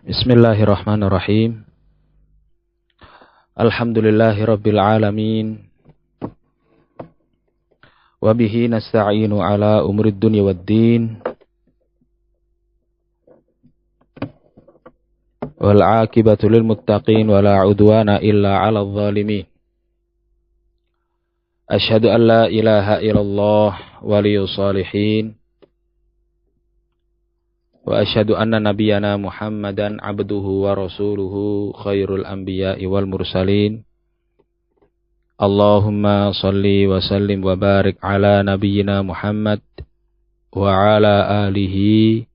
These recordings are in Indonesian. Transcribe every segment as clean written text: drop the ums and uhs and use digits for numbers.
Bismillahirrahmanirrahim. Alhamdulillahirabbil alamin. Wa bihi nasta'inu ala umurid dunya waddin. Wal 'aqibatu lil muttaqin wa la 'udwana illa 'alal zalimin. Asyhadu an la ilaha illallah waliyus shalihin. Wa asyhadu anna nabiyyana Muhammadan abduhu wa rasuluhu khairul anbiya'i wal mursalin. Allahumma salli wa sallim wa barik ala nabiyyina Muhammad wa ala alihi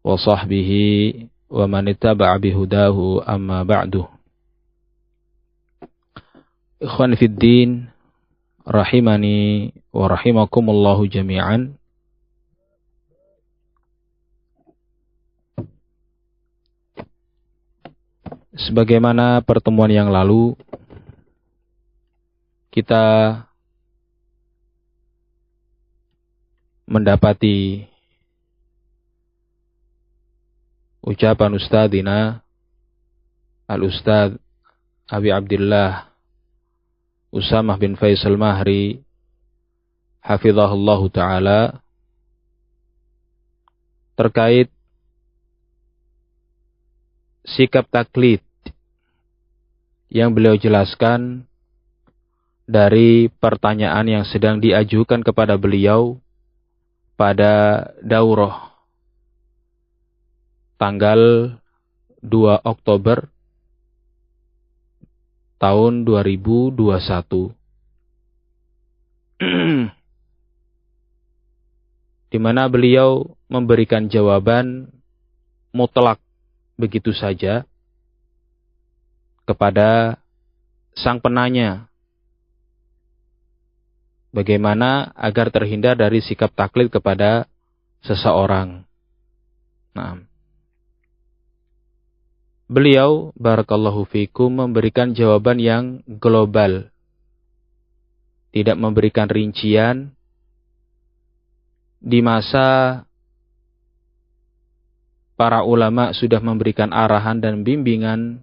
wa sahbihi wa man ittaba'a bihudahu amma ba'du. Ikhwan fid din, rahimani wa rahimakumullahu jami'an. Sebagaimana pertemuan yang lalu, kita mendapati ucapan Ustadzina Al-Ustadz Abi Abdillah Usamah bin Faisal Mahri hafizahullahu ta'ala terkait sikap taklid yang beliau jelaskan dari pertanyaan yang sedang diajukan kepada beliau pada daurah tanggal 2 Oktober tahun 2021. Di mana beliau memberikan jawaban mutlak begitu saja kepada sang penanya. Bagaimana agar terhindar dari sikap taklid kepada seseorang. Nah, beliau barakallahu fikum memberikan jawaban yang global. Tidak memberikan rincian di masa para ulama sudah memberikan arahan dan bimbingan,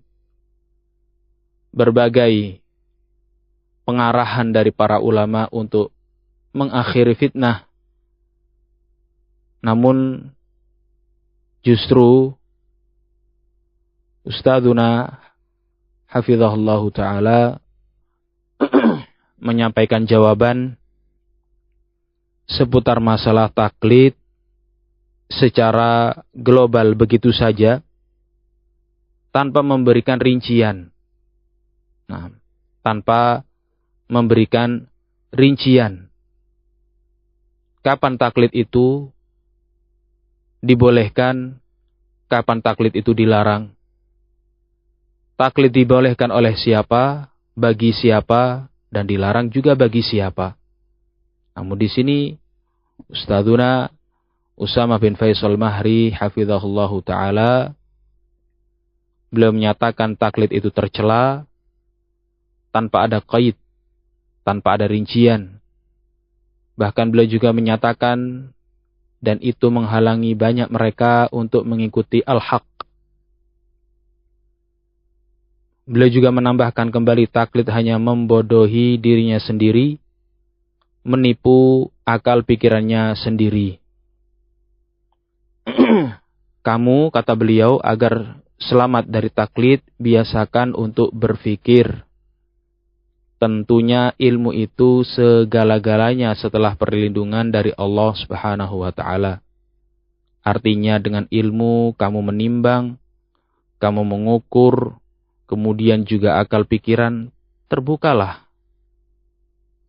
berbagai pengarahan dari para ulama untuk mengakhiri fitnah. Namun justru Ustadzuna hafizahullahu ta'ala menyampaikan jawaban seputar masalah taklid secara global begitu saja, tanpa memberikan rincian. Nah, tanpa memberikan rincian. Kapan taklid itu dibolehkan, kapan taklid itu dilarang. Taklid dibolehkan oleh siapa, bagi siapa, dan dilarang juga bagi siapa. Namun di sini Ustadzuna Usamah bin Faisal Mahri hafizahullahu ta'ala beliau menyatakan taklid itu tercela tanpa ada qaid, tanpa ada rincian. Bahkan beliau juga menyatakan dan itu menghalangi banyak mereka untuk mengikuti al-haq. Beliau juga menambahkan kembali taklid hanya membodohi dirinya sendiri, menipu akal pikirannya sendiri. Kamu, kata beliau, agar selamat dari taklid, biasakan untuk berfikir. Tentunya ilmu itu segala-galanya setelah perlindungan dari Allah Subhanahu wa ta'ala. Artinya dengan ilmu kamu menimbang, kamu mengukur, kemudian juga akal pikiran terbukalah.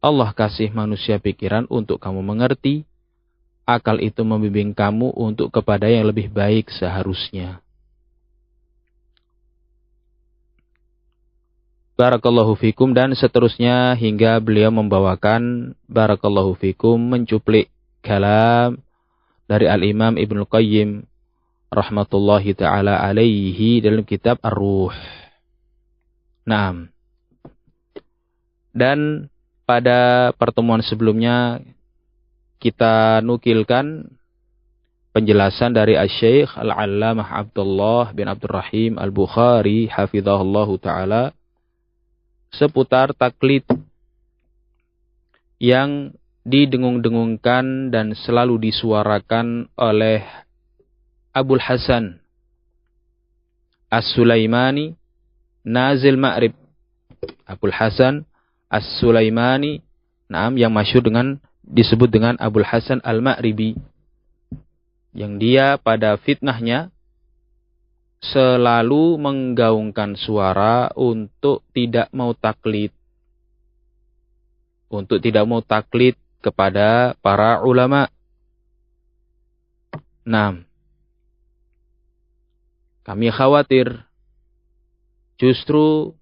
Allah kasih manusia pikiran untuk kamu mengerti. Akal itu membimbing kamu untuk kepada yang lebih baik seharusnya. Barakallahu fikum, dan seterusnya hingga beliau membawakan barakallahu fikum mencuplik kalam dari Al-Imam Ibnu Qayyim rahmatullahi ta'ala alaihi dalam kitab Ar-Ruh. Naam. Dan pada pertemuan sebelumnya kita nukilkan penjelasan dari Asy-Syaikh Al-Allamah Abdullah bin Abdurrahim Al-Bukhari hafizahullahu taala seputar taklid yang didengung-dengungkan dan selalu disuarakan oleh Abul Hasan As-Sulaimani Nazil Ma'rib. Abul Hasan As-Sulaimani, yang masyhur disebut dengan Abul Hasan Al-Ma'ribi, yang dia pada fitnahnya selalu menggaungkan suara untuk tidak mau taklid. Untuk tidak mau taklid kepada para ulama. Kami khawatir justru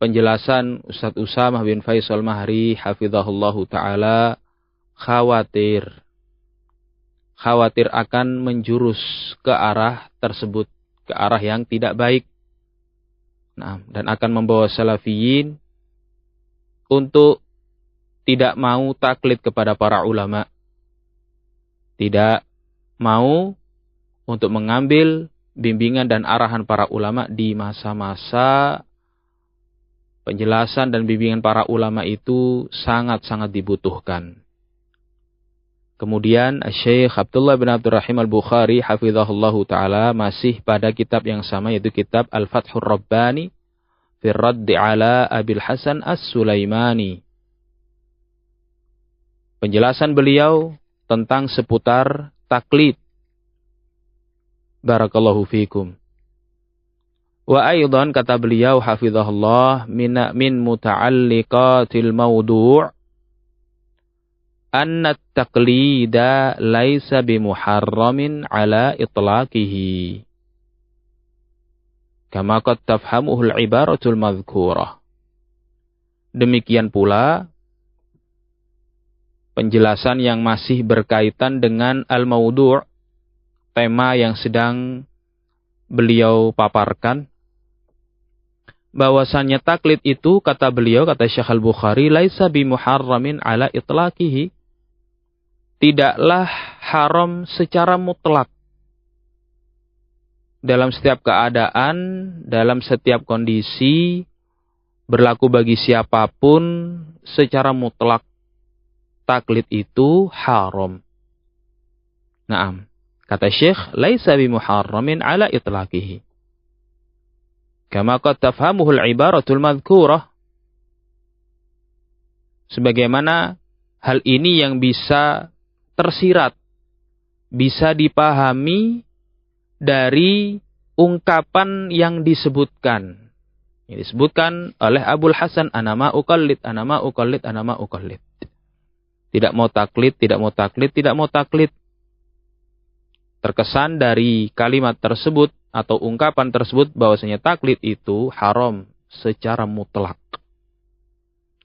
penjelasan Ustaz Usamah bin Faisal Mahri hafizahullahu taala khawatir akan menjurus ke arah tersebut, ke arah yang tidak baik. Dan akan membawa salafiyin untuk tidak mau taklid kepada para ulama. Tidak mau untuk mengambil bimbingan dan arahan para ulama di masa-masa penjelasan dan bimbingan para ulama itu sangat-sangat dibutuhkan. Kemudian Syekh Abdullah bin Abdurrahim Al-Bukhari hafizahullahu taala masih pada kitab yang sama, yaitu kitab Al-Fathur Rabbani fi Raddi ala Abil Hasan As-Sulaimani. Penjelasan beliau tentang seputar taklid. Barakallahu fikum. Wa aidan, kata beliau hafizahullah, min muta'alliqatil mawdu' anna at-taqlida laisa bimuharramin ala itlaqihi kama qad tafhamuhu al-ibaratul madhkurah. Demikian pula penjelasan yang masih berkaitan dengan al-mawdu', tema yang sedang beliau paparkan, bahwasannya taklid itu, kata beliau, kata Syekh Al-Bukhari, laisa bimuharramin ala itlaqihi, tidaklah haram secara mutlak. Dalam setiap keadaan, dalam setiap kondisi, berlaku bagi siapapun secara mutlak. Taklid itu haram. Kata Syekh, laisa bimuharramin ala itlaqihi. Kama qad tafhamuhu al-ibaratul madhkurah. Sebagaimana hal ini yang bisa tersirat, bisa dipahami dari ungkapan yang disebutkan. Yang disebutkan oleh Abul Hasan, anama uqallid, anama uqallid, anama uqallid. Tidak mau taklid, tidak mau taklid, tidak mau taklid. Terkesan dari kalimat tersebut atau ungkapan tersebut bahwasanya taklid itu haram secara mutlak.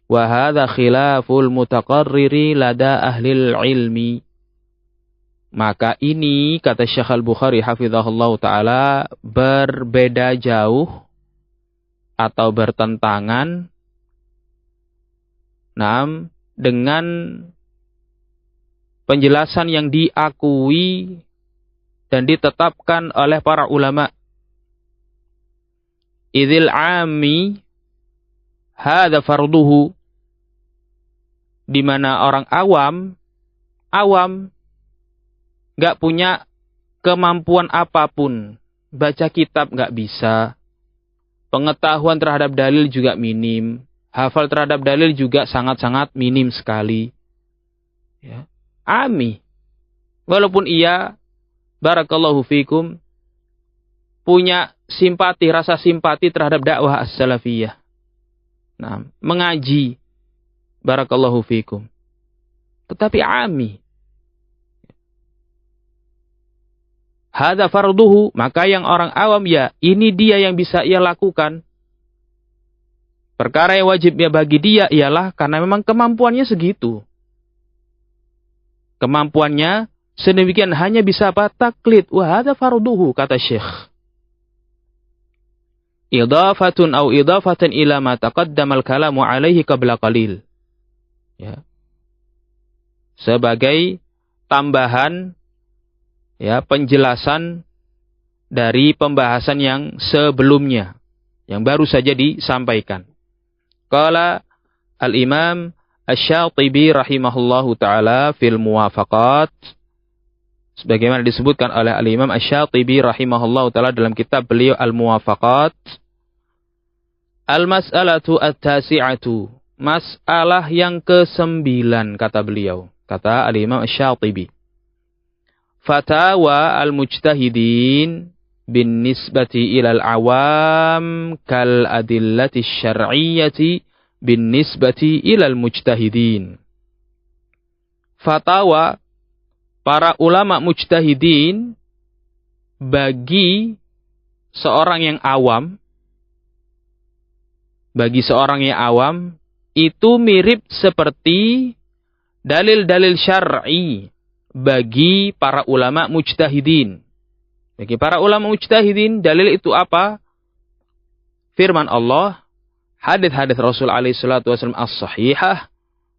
Wa hadza khilaful mutaqarriri lada ahlil ilmi. Maka ini, kata Syekh Al-Bukhari hafizahullah ta'ala, berbeda jauh atau bertentangan dengan penjelasan yang diakui dan ditetapkan oleh para ulama. Idzil ami hadza farduhu, di mana orang awam enggak punya kemampuan apapun, baca kitab enggak bisa, pengetahuan terhadap dalil juga minim, hafal terhadap dalil juga sangat-sangat minim sekali. Ya. Ami. Walaupun ia, barakallahu fikum, punya simpati, rasa simpati terhadap dakwah as-salafiyah. Mengaji. Barakallahu fikum. Tetapi ami. Hadza farduhu, maka yang orang awam, ya ini dia yang bisa ia lakukan. Perkara yang wajib ya bagi dia ialah karena memang kemampuannya segitu. Kemampuannya sedemikian, hanya bisa apa? Taklid. Wa hadza farduhu, kata Syekh. Idafatun au idafatan ila ma taqaddama al-kalamu alaihi qabla qalil. Ya. Sebagai tambahan, ya, penjelasan dari pembahasan yang sebelumnya, yang baru saja disampaikan. Qala al-Imam Asy-Syatibi rahimahullahu ta'ala fil Muwafaqat, sebagaimana disebutkan oleh al-Imam Asy-Syatibi rahimahullahu ta'ala dalam kitab beliau Al-Muwafaqat, al-mas'alatu at-tasi'atu, masalah yang ke-9, kata beliau, kata al-Imam Asy-Syatibi. Fatawa al-mujtahidin bin nisbati ilal awam kal adillati syar'iyyati bin nisbati ilal mujtahidin. Fatwa para ulama mujtahidin bagi seorang yang awam, itu mirip seperti dalil-dalil syar'i bagi para ulama mujtahidin. Bagi para ulama mujtahidin, dalil itu apa? Firman Allah, hadis-hadis Rasul alaihi salatu wasallam as-sahihah,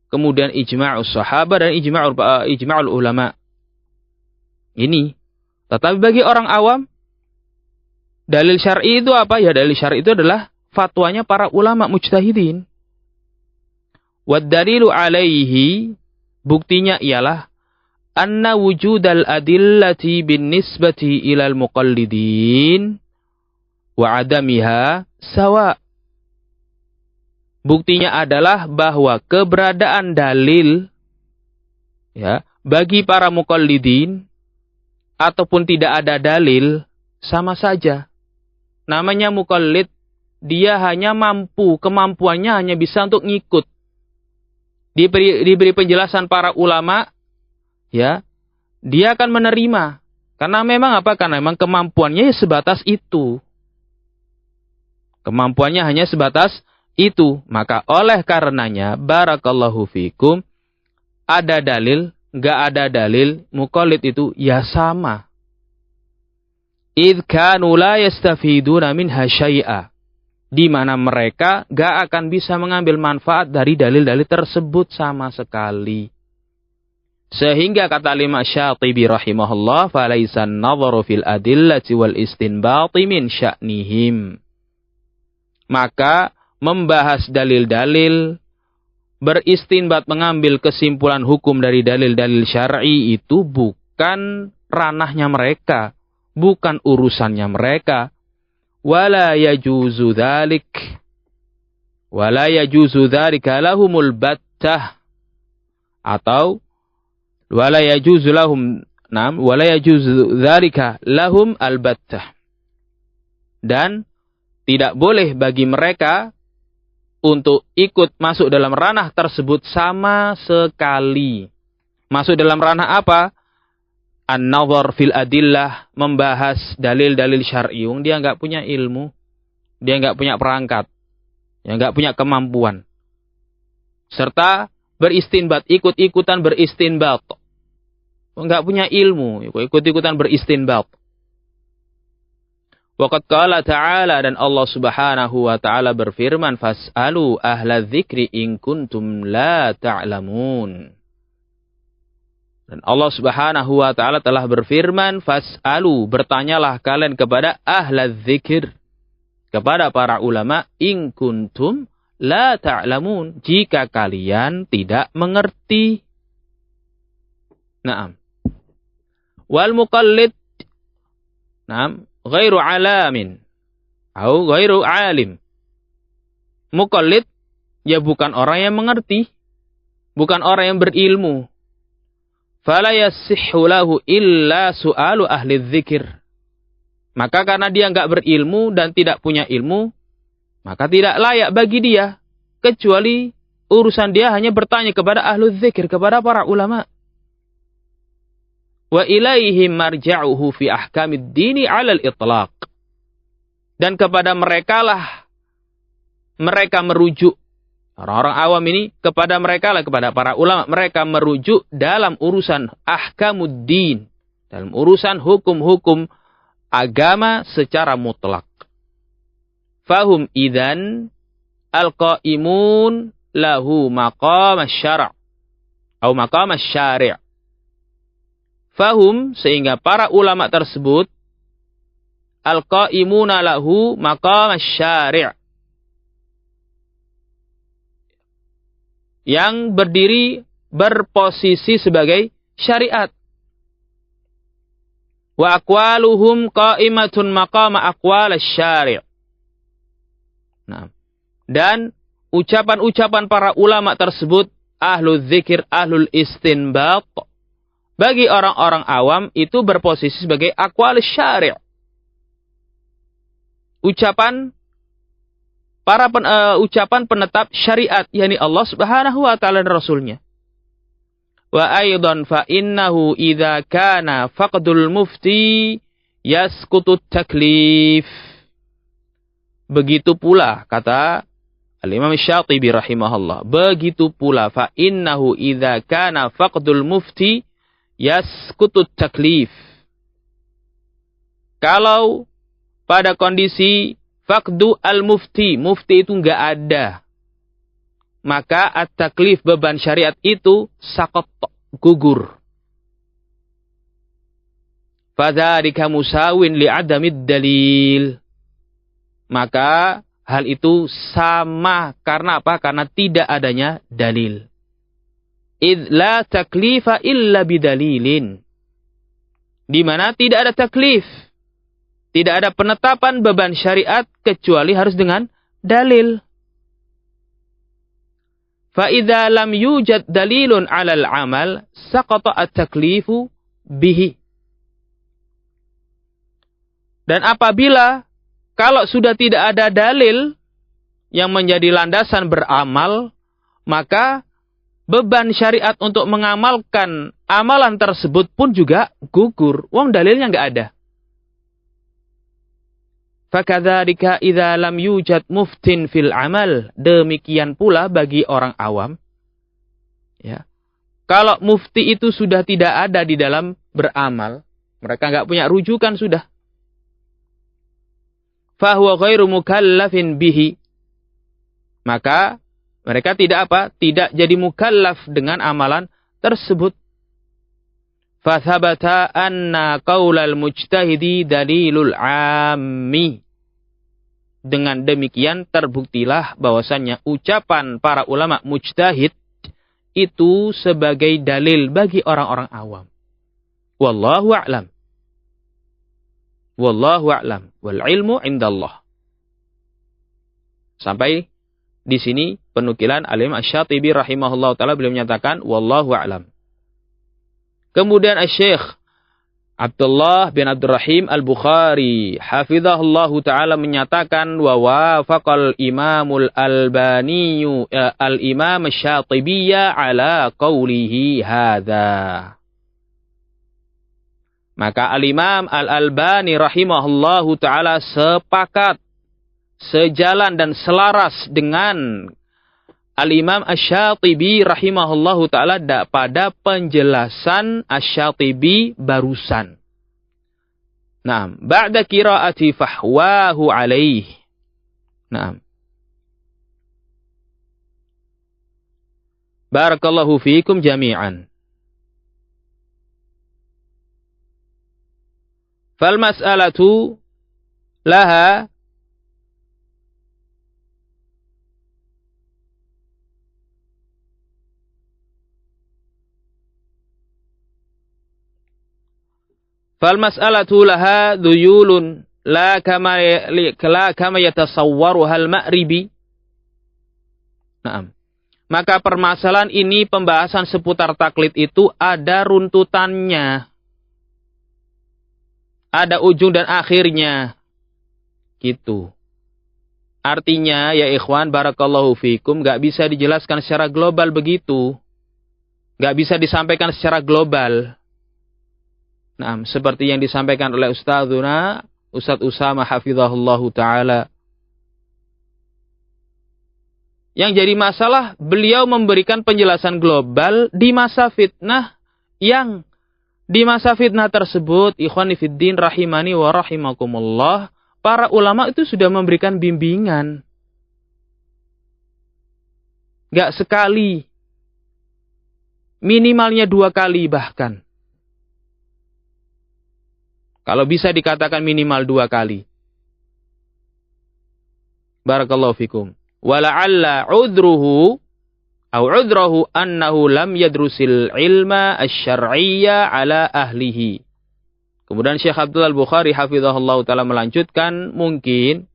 kemudian ijma'us sahabat dan ijma'ul ulama. Ini. Tetapi bagi orang awam, dalil syar'i itu apa? Ya, dalil syar'i itu adalah fatwanya para ulama mujtahidin. Wad dalilu alaihi, buktinya ialah anna wujudal adillati bin nisbati ilal muqallidin wa adamiha sawa. Buktinya adalah bahwa keberadaan dalil, ya, bagi para muqallidin ataupun tidak ada dalil sama saja. Namanya muqallid, dia hanya kemampuannya hanya bisa untuk ngikut. Diberi penjelasan para ulama, ya, dia akan menerima. Karena memang apa? Karena memang kemampuannya sebatas itu. Kemampuannya hanya sebatas itu. Maka oleh karenanya, barakallahu fikum, ada dalil, nggak ada dalil, muqallid itu ya sama. Idh kanu la yastafiduna minha syai'a. Di mana mereka nggak akan bisa mengambil manfaat dari dalil-dalil tersebut sama sekali. Sehingga kata Imam Syatibi rahimahullah, falaisan nadharu fil adillati wal istinbati min sya'nihim. Maka membahas dalil-dalil, beristinbat, mengambil kesimpulan hukum dari dalil-dalil syar'i itu bukan ranahnya mereka, bukan urusannya mereka. Wala yajuzu dzalika lahumul battah, atau wala yajuzu dzalika lahum albattah, dan tidak boleh bagi mereka untuk ikut masuk dalam ranah tersebut sama sekali. Masuk dalam ranah apa? An-nazar fil adillah, membahas dalil-dalil syar'i. Dia nggak punya ilmu, dia nggak punya perangkat, ya, nggak punya kemampuan. Serta beristinbat, ikut-ikutan beristinbat. Nggak punya ilmu, ikut-ikutan beristinbat. Waqad qala ta'ala, dan Allah subhanahu wa ta'ala berfirman, fas'alu ahla dzikri in kuntum la ta'lamun. Dan Allah subhanahu wa ta'ala telah berfirman, fas'alu, bertanyalah kalian kepada ahla dzikir, kepada para ulama, in kuntum la ta'lamun, jika kalian tidak mengerti. Naam. Wal muqallid, naam, ghairu alamin atau ghairu alim. Muqallid, ya, bukan orang yang mengerti, bukan orang yang berilmu. Fala yasihhu lahu illa su'alu ahli dzikir. Maka karena dia enggak berilmu dan tidak punya ilmu, maka tidak layak bagi dia kecuali urusan dia hanya bertanya kepada ahli dzikir, kepada para ulama. Wa ilaihim marja'uhu fi ahkamid dini 'alal itlaq. Dan kepada merekalah mereka merujuk. Orang-orang awam ini kepada merekalah, kepada para ulama, mereka merujuk dalam urusan ahkamuddin, dalam urusan hukum-hukum agama secara mutlak. Fahum idzan al-qaimun lahu maqam asy-syara' atau maqam asy-syari'. Fahum, sehingga para ulama tersebut, al-qa'imuna lahu maqam asy-syari', yang berdiri berposisi sebagai syariat. Wa aqwaluhum qa'imatun maqama aqwal asy-syari'. Nah, dan ucapan-ucapan para ulama tersebut, ahlul dzikir, ahlul istinbat, bagi orang-orang awam itu berposisi sebagai aqwal asy-syari'. Ucapan penetap syariat, yakni Allah Subhanahu wa taala dan Rasulnya. Wa aidan fa innahu idza kana faqdul mufti yasqutu taklif. Begitu pula kata Al-Imam Syatibi rahimahullah, begitu pula fa innahu idza kana faqdul mufti yasqutu taklif. Kalau pada kondisi faqdu al-mufti, mufti itu enggak ada, maka at-taklif, beban syariat itu saqat, gugur. Fadzalika musawin li'adamid dalil. Maka hal itu sama karena apa? Karena tidak adanya dalil. Idz la taklifa illa bidalilin. Di mana tidak ada taklif, tidak ada penetapan beban syariat kecuali harus dengan dalil. Fa idza lam yujad dalilun 'alal 'amal saqata at-taklifu bihi. Dan apabila kalau sudah tidak ada dalil yang menjadi landasan beramal, maka beban syariat untuk mengamalkan amalan tersebut pun juga gugur. Wong dalilnya enggak ada. Fakadzalika idza lam yujad muftin fil amal, demikian pula bagi orang awam, ya. Kalau mufti itu sudah tidak ada di dalam beramal, mereka enggak punya rujukan sudah. Fahuwa ghairu mukallafin bihi. Maka mereka tidak apa? Tidak jadi mukallaf dengan amalan tersebut. Fathabata anna qaulal mujtahidi dalilul ammi. Dengan demikian terbuktilah bahwasannya ucapan para ulama mujtahid itu sebagai dalil bagi orang-orang awam. Wallahu a'lam. Wallahu a'lam. Wal ilmu indallah. Sampai di sini penukilan Al-Imam Asy-Syatibi rahimahullah ta'ala, beliau menyatakan wallahu a'lam. Kemudian Asy-Syaikh Abdullah bin Abdurrahim Al-Bukhari hafizahullahu ta'ala menyatakan wa wafaqal imamul albaniyu al-imam Asy-Syatibiyya ala qawlihi hadha. Maka al-imam al-Albani rahimahullahu ta'ala sepakat, sejalan dan selaras dengan Al-Imam Asy-Syatibi rahimahullahu ta'ala pada penjelasan Asy-Syatibi barusan. Naam, ba'da qiraati fahwahu alaih. Naam. Barakallahu fiikum jami'an. Fal mas'alatu laha duyulun la kama yatasawwaruha al-Ma'ribi. Naam. Maka permasalahan ini, pembahasan seputar taklid itu ada runtutannya. Ada ujung dan akhirnya. Gitu. Artinya ya ikhwan barakallahu fikum, gak bisa dijelaskan secara global begitu. Gak bisa disampaikan secara global. Nah, seperti yang disampaikan oleh Ustadzuna Ustadz Usama hafizahullahu ta'ala. Yang jadi masalah, beliau memberikan penjelasan global di masa fitnah, yang di masa fitnah tersebut, ikhwani fiddin rahimani wa rahimakumullah, para ulama itu sudah memberikan bimbingan. Gak sekali, minimalnya 2 kali bahkan. Kalau bisa dikatakan minimal 2 kali. Barakallahu fikum. Wala'alla udruhu au udrahu annahu lam yadrusil ilma asy-syar'iyya ala ahlihi. Kemudian Syekh Abdullah Al-Bukhari hafizahullah ta'ala melanjutkan, mungkin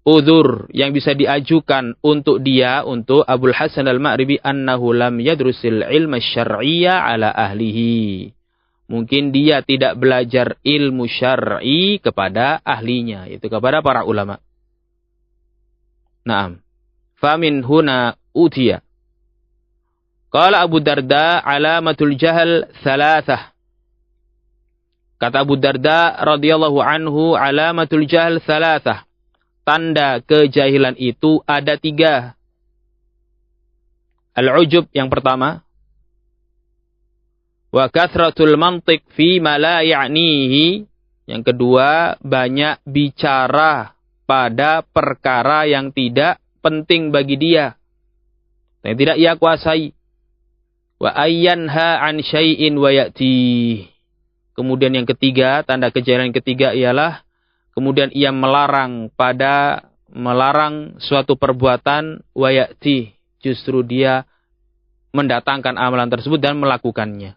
udzur yang bisa diajukan untuk dia, untuk Abul Hasan Al-Ma'ribi, annahu lam yadrusil ilma asy-syar'iyya ala ahlihi. Mungkin dia tidak belajar ilmu syar'i kepada ahlinya, yaitu kepada para ulama. Naam. Famin huna utiya. Qala Abu Darda, alamatul jahl thalathah. Kata Abu Darda radhiyallahu anhu, alamatul jahl thalathah. Tanda kejahilan itu ada 3. Al-ujub yang pertama. Wa kathratul mantiq fi ma la ya'nihi. Yang kedua, banyak bicara pada perkara yang tidak penting bagi dia, yang tidak ia kuasai. Wa ayyanha an syai'in wa ya'ti. Kemudian yang ketiga, tanda kejahilan ketiga ialah kemudian ia melarang suatu perbuatan, wa ya'ti, justru dia mendatangkan amalan tersebut dan melakukannya.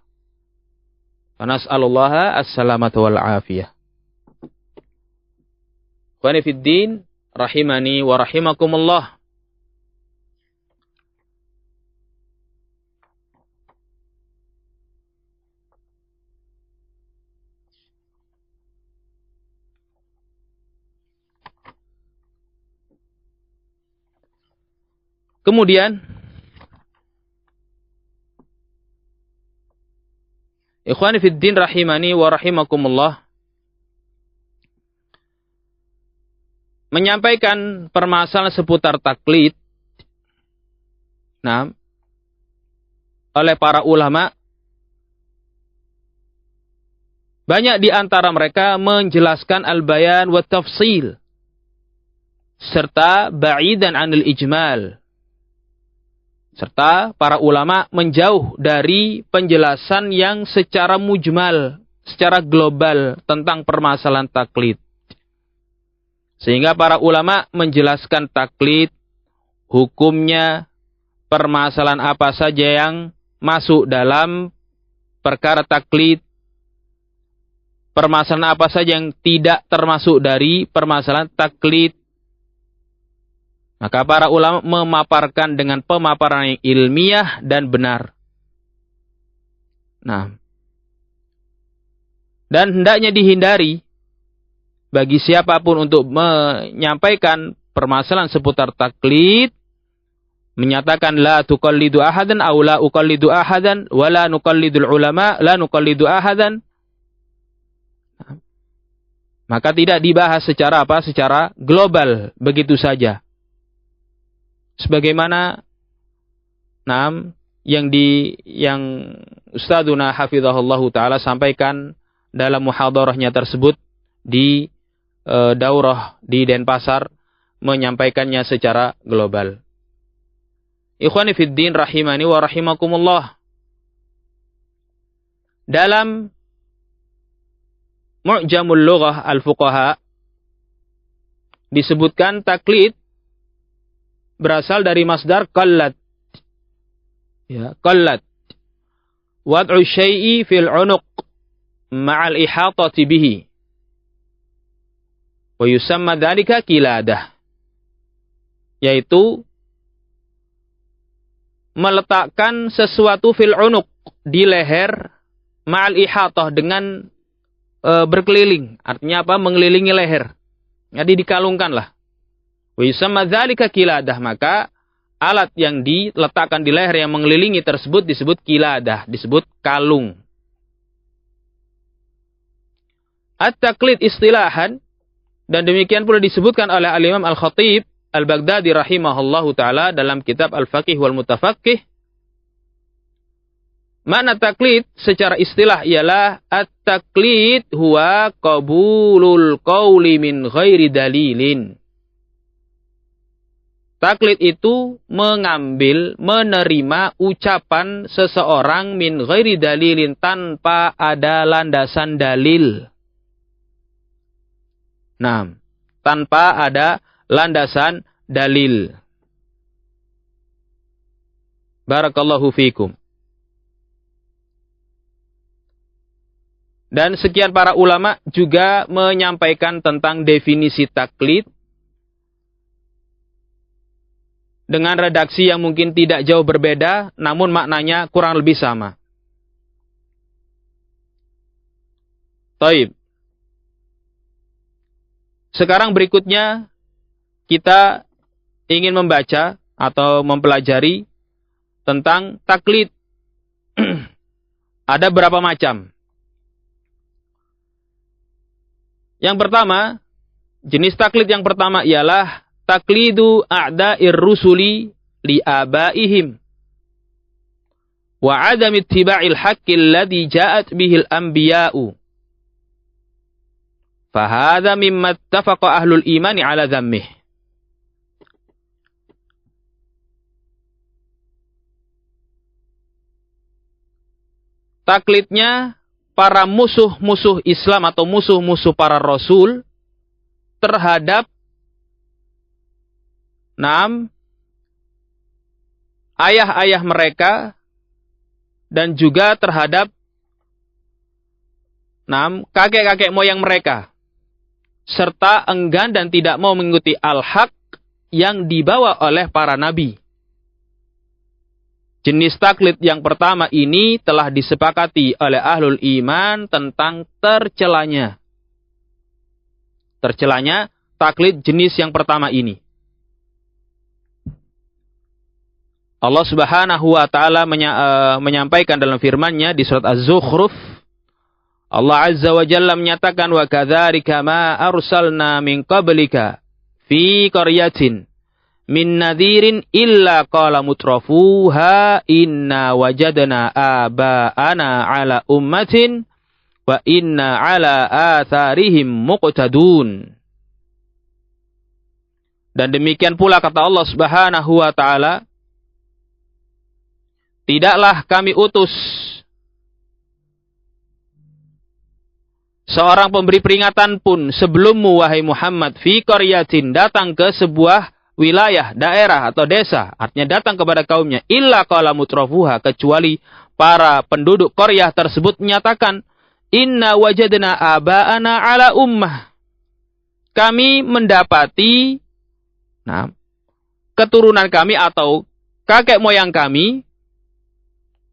Nas'alullaha as-salamata wal afiyah. Ikhwani fid din, rahimani wa rahimakumullah. Kemudian ikhwani fid din rahimani wa rahimakumullah, menyampaikan permasalahan seputar taklid oleh para ulama, banyak di antara mereka menjelaskan al-bayan wa tafsil serta ba'idan anil ijmal, serta para ulama menjauh dari penjelasan yang secara mujmal, secara global tentang permasalahan taklid. Sehingga para ulama menjelaskan taklid, hukumnya, permasalahan apa saja yang masuk dalam perkara taklid, permasalahan apa saja yang tidak termasuk dari permasalahan taklid. Maka para ulama memaparkan dengan pemaparan yang ilmiah dan benar. Dan hendaknya dihindari bagi siapapun untuk menyampaikan permasalahan seputar taklid, menyatakan la tuqallidu ahadan aw la uqallidu ahadan wa la nuqallidul ulama la nuqallidu ahadan. Maka tidak dibahas secara secara global begitu saja. Sebagaimana yang Ustadzuna hafizahullahu taala sampaikan dalam muhadarahnya tersebut di daurah di Denpasar, menyampaikannya secara global. Ikhwani fid din rahimani wa rahimakumullah. Dalam Mu'jamul Lughah Al-Fuqaha disebutkan taklid berasal dari masdar qallat. Ya, qallat. Wad'u syai'i fil 'unuq ma'al ihatati bihi. Wa yusamma dzalika qiladah. Yaitu meletakkan sesuatu fil 'unuq, di leher, ma'al ihatah, dengan berkeliling. Artinya apa? Mengelilingi leher. Jadi dikalungkanlah. Wa yusamma dzalika qiladah, maka alat yang diletakkan di leher yang mengelilingi tersebut disebut qiladah, disebut kalung. At-taqlid istilahan, dan demikian pula disebutkan oleh Al-Imam Al-Khatib Al-Baghdadi rahimahullahu ta'ala dalam kitab Al-Faqih wal Mutafaqih. Makna taklid secara istilah ialah at-taklid huwa qabulul qawli min ghairi dalilin. Taklid itu mengambil, menerima ucapan seseorang min ghairi dalilin, tanpa ada landasan dalil. Nah, tanpa ada landasan dalil. Barakallahu fikum. Dan sekian para ulama juga menyampaikan tentang definisi taklid dengan redaksi yang mungkin tidak jauh berbeda, namun maknanya kurang lebih sama. Taib. Sekarang berikutnya kita ingin membaca atau mempelajari tentang taklid. Ada berapa macam? Yang pertama, jenis taklid yang pertama ialah taklidu a'da'ir rusuli li abaihim wa 'adam ittiba'il haqqi alladhi ja'at bihil anbiya'u. Fahadha mimma ittafaqa ahlul imani 'ala dhammih. Taklidnya para musuh-musuh Islam atau musuh-musuh para rasul terhadap ayah-ayah mereka dan juga terhadap kakek-kakek moyang mereka, serta enggan dan tidak mau mengikuti al-haq yang dibawa oleh para nabi. Jenis taklid yang pertama ini telah disepakati oleh ahlul iman tentang tercelanya. Tercelanya taklid jenis yang pertama ini. Allah Subhanahu wa taala menyampaikan dalam firman-Nya di surat Az-Zukhruf, Allah Azza wa Jalla menyatakan, wa kadzalika ma arsalna min qablika fi qaryatin min nadhirin illa qala mutrafuha inna wajadna aba'ana ala ummatin wa inna ala atharihim muqtadun. Dan demikian pula kata Allah Subhanahu wa taala, tidaklah kami utus seorang pemberi peringatan pun sebelummu wahai Muhammad fi qaryatin, datang ke sebuah wilayah, daerah atau desa, artinya datang kepada kaumnya, illa qala mutrafuha, kecuali para penduduk qaryah tersebut menyatakan, inna wajadna aba'ana ala ummah, kami mendapati keturunan kami atau kakek moyang kami,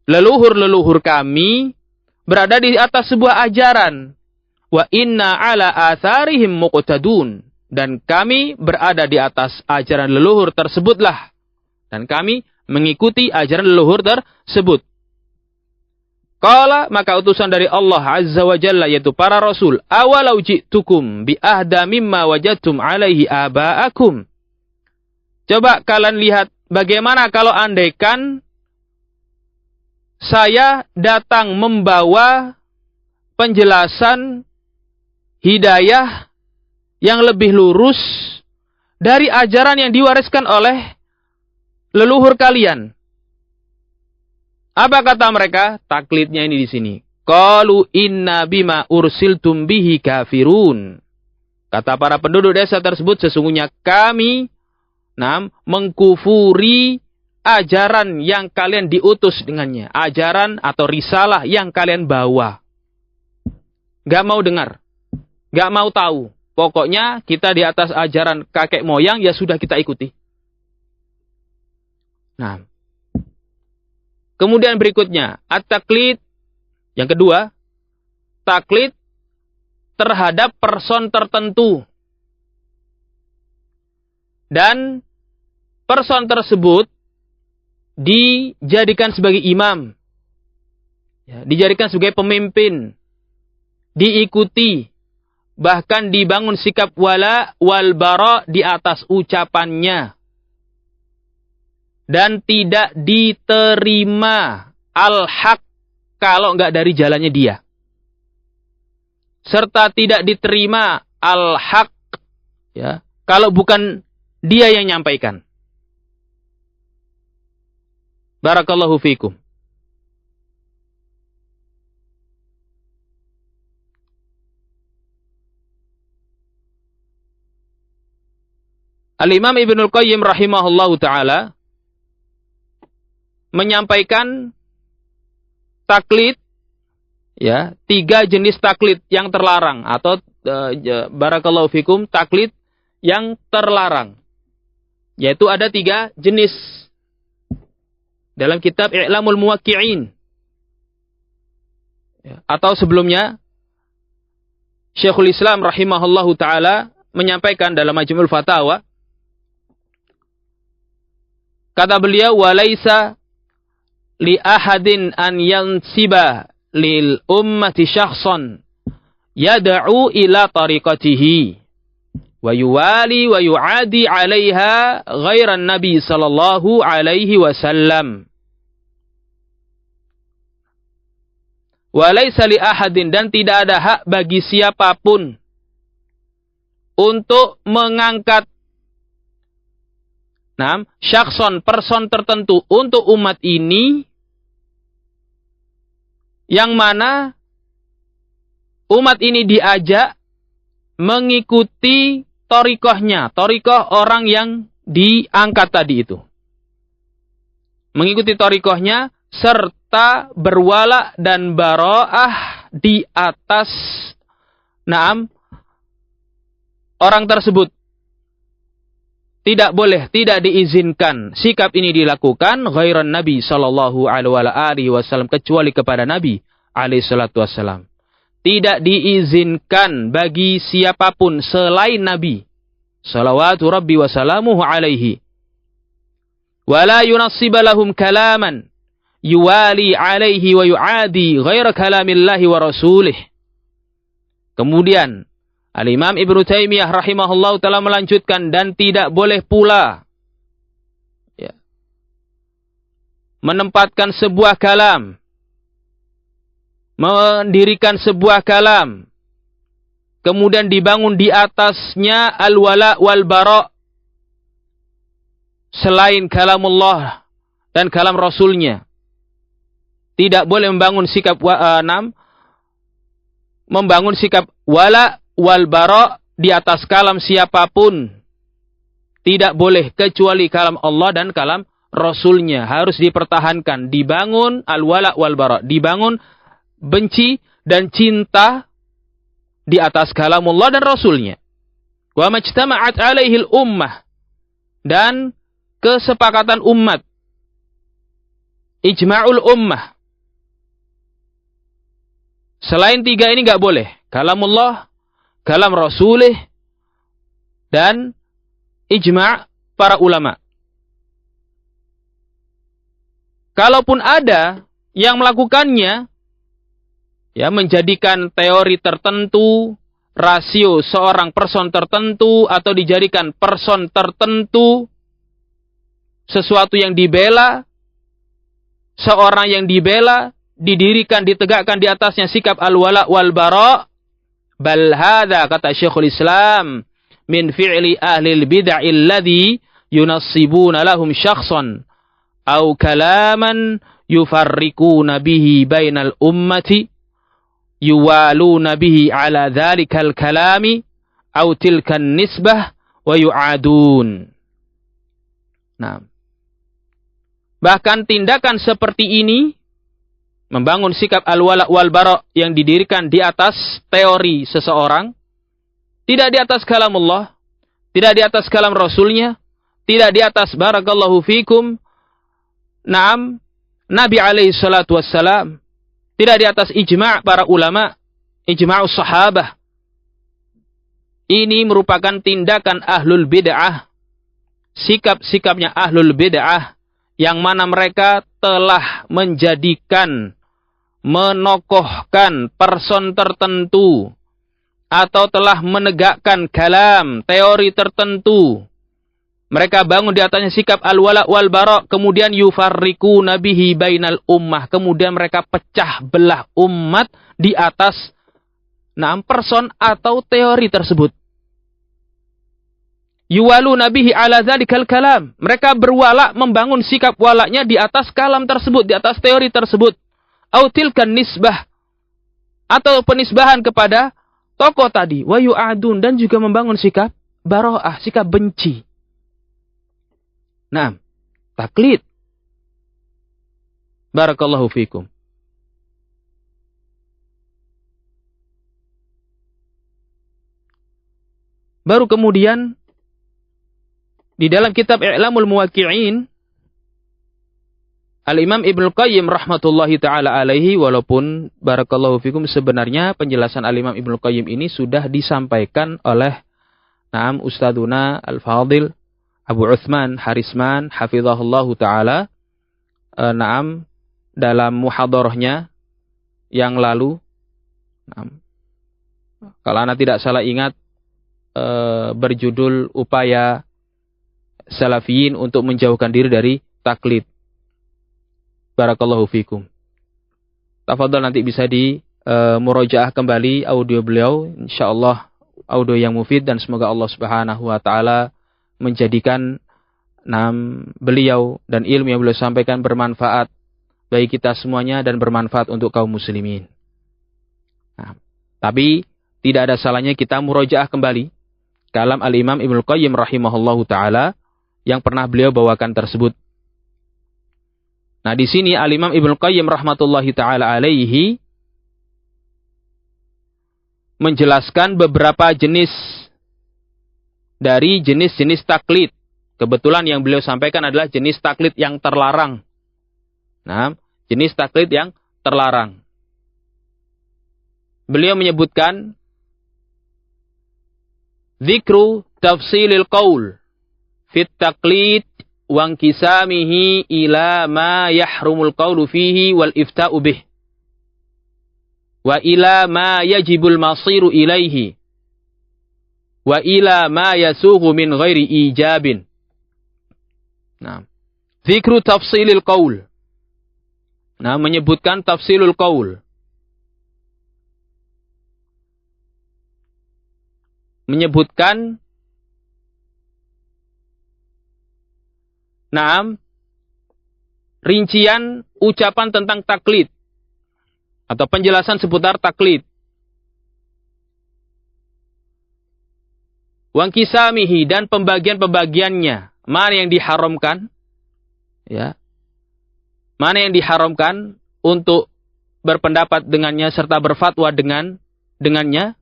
leluhur-leluhur kami berada di atas sebuah ajaran, wa inna ala atharihim muqtadun, dan kami berada di atas ajaran leluhur tersebutlah. Dan kami mengikuti ajaran leluhur tersebut. Qala, maka utusan dari Allah Azza wa Jalla, yaitu para Rasul, awalau ji'tukum bi ahda mimma wajadtum alaihi aba'akum. Coba kalian lihat bagaimana kalau andaikan saya datang membawa penjelasan hidayah yang lebih lurus dari ajaran yang diwariskan oleh leluhur kalian. Apa kata mereka? Taklidnya ini di sini. Qalu inna bima ursiltum bihi kafirun. Kata para penduduk desa tersebut, sesungguhnya kami mengkufuri ajaran yang kalian diutus dengannya. Ajaran atau risalah yang kalian bawa. Gak mau dengar. Gak mau tahu. Pokoknya kita di atas ajaran kakek moyang, ya sudah kita ikuti. Nah, kemudian berikutnya, at-taklid. Yang kedua, taklid terhadap person tertentu. Dan person tersebut dijadikan sebagai imam. Ya, dijadikan sebagai pemimpin. Diikuti. Bahkan dibangun sikap wala wal bara di atas ucapannya. Dan tidak diterima al-haq kalau enggak dari jalannya dia. Serta tidak diterima al-haq ya, kalau bukan dia yang nyampaikan. Barakallahu fikum. Al-Imam Ibnul Qayyim rahimahullahu ta'ala menyampaikan taklid, ya, 3 jenis taklid yang terlarang, atau barakallahu fikum, taklid yang terlarang. Yaitu ada 3 jenis dalam kitab I'lamul Muwaqqi'in. Ya, atau sebelumnya Syekhul Islam rahimahullahu ta'ala menyampaikan dalam Majmu'ul Fatawa, kata beliau, walaisa li ahadin an yansiba lil ummati syakhsan yad'u ila tariqatihi wa yuwali wa yu'adi 'alaiha ghairan nabi sallallahu alaihi wasallam. Walaisa li ahadin, dan tidak ada hak bagi siapapun untuk mengangkat syakhson, person tertentu untuk umat ini, yang mana umat ini diajak mengikuti thariqahnya, thariqah orang yang diangkat tadi itu. Mengikuti thariqahnya serta berwala dan bara'ah di atas orang tersebut. Tidak boleh, tidak diizinkan sikap ini dilakukan ghairan Nabi sallallahu alaihi wasallam, kecuali kepada Nabi alaihi salatu wasallam. Tidak diizinkan bagi siapapun selain Nabi salawatu rabbi wa salamuhu alaihi. Wala yunassiba lahum kalaman yuwali alaihi wa yu'adi ghaira kalamillahi wa rasulih. Kemudian Al-Imam Ibnu Taimiyah rahimahullah telah melanjutkan, dan tidak boleh pula, ya, menempatkan sebuah kalam, mendirikan sebuah kalam, kemudian dibangun di atasnya al-wala wal bara, selain kalamullah dan kalam Rasulnya. Tidak boleh membangun sikap membangun sikap wala wal bara di atas kalam siapapun. Tidak boleh kecuali kalam Allah dan kalam Rasulnya. Harus dipertahankan. Dibangun al-wala wal bara. Dibangun benci dan cinta di atas kalamullah dan Rasulnya. Wa majtama'at alaihil ummah. Dan kesepakatan umat. Ijma'ul ummah. Selain 3 ini nggak boleh. Kalamullah, kalam Rasulih, dan ijma' para ulama. Kalaupun ada yang melakukannya, ya, menjadikan teori tertentu, rasio seorang person tertentu, atau dijadikan person tertentu sesuatu yang dibela, seorang yang dibela, didirikan, ditegakkan di atasnya sikap al-wala wal bara, bal hadza, kata Syekhul Islam, min fi'li ahli al-bid'ah alladhi yunassibuna lahum syakhsan aw kalaman yufarriquna bihi bainal ummati yuwaluna bihi ala dhalikal kalami aw tilkan nisbah wa yu'adun. Nah, bahkan tindakan seperti ini, membangun sikap al-wala wal bara yang didirikan di atas teori seseorang, tidak di atas kalamullah, tidak di atas kalam Rasulnya, tidak di atas barakallahu fikum Nabi alaihi salatu wassalam, tidak di atas ijma' para ulama, ijma'us sahabah. Ini merupakan tindakan ahlul bid'ah, sikap-sikapnya ahlul bid'ah, yang mana mereka telah menjadikan, menokohkan person tertentu, atau telah menegakkan kalam, teori tertentu. Mereka bangun di atasnya sikap al-wala wal bara, kemudian yufarriqu nabihi bainal ummah, kemudian mereka pecah belah umat di atas person atau teori tersebut. Yuwalu nabihi ala dzalikal kalam, mereka berwala, membangun sikap walaknya di atas kalam tersebut, di atas teori tersebut. Au tilkan nisbah, atau penisbahan kepada tokoh tadi. Wa yu'adun, dan juga membangun sikap bara'ah, sikap benci. Nah, taklid. Barakallahu fikum. Baru kemudian di dalam kitab I'lamul Muwaqqi'in, Al-Imam Ibnu Qayyim rahmatullahi taala alaihi, walaupun barakallahu fikum sebenarnya penjelasan Al-Imam Ibnu Qayyim ini sudah disampaikan oleh Ustadzuna Al-Fadil Abu Utsman Harisman hafizahullahu taala dalam muhadharahnya yang lalu. Kalau Anda tidak salah ingat, berjudul upaya salafiyin untuk menjauhkan diri dari taklid. Barakallahu fikum. Tafadhol, nanti bisa di murojaah kembali audio beliau, insyaallah audio yang mufid, dan semoga Allah Subhanahu wa taala menjadikan beliau dan ilmu yang beliau sampaikan bermanfaat bagi kita semuanya dan bermanfaat untuk kaum muslimin. Tapi tidak ada salahnya kita murojaah kembali kalam Al-Imam Ibnu Qayyim rahimahullahu taala yang pernah beliau bawakan tersebut. Nah, di sini Al-Imam Ibnu Qayyim rahmatullahi taala alaihi menjelaskan beberapa jenis dari jenis-jenis taklid. Kebetulan yang beliau sampaikan adalah jenis taklid yang terlarang. Nah, jenis taklid yang terlarang. Beliau menyebutkan dzikru tafsilil qaul fit taqlid wa inqisamihi ila ma yahrumul qaulu fihi wal ifta'u bih wa ila ma yajibul masiru ilaihi wa ila ma yasughu min ghairi ijabin. Nah, dzikru tafsilil qaul. Nah, menyebutkan tafsilul qaul. Menyebutkan rincian ucapan tentang taklid atau penjelasan seputar taklid. Wangkisamihi, dan pembagian-pembagiannya, mana yang diharamkan, ya, mana yang diharamkan untuk berpendapat dengannya serta berfatwa dengannya.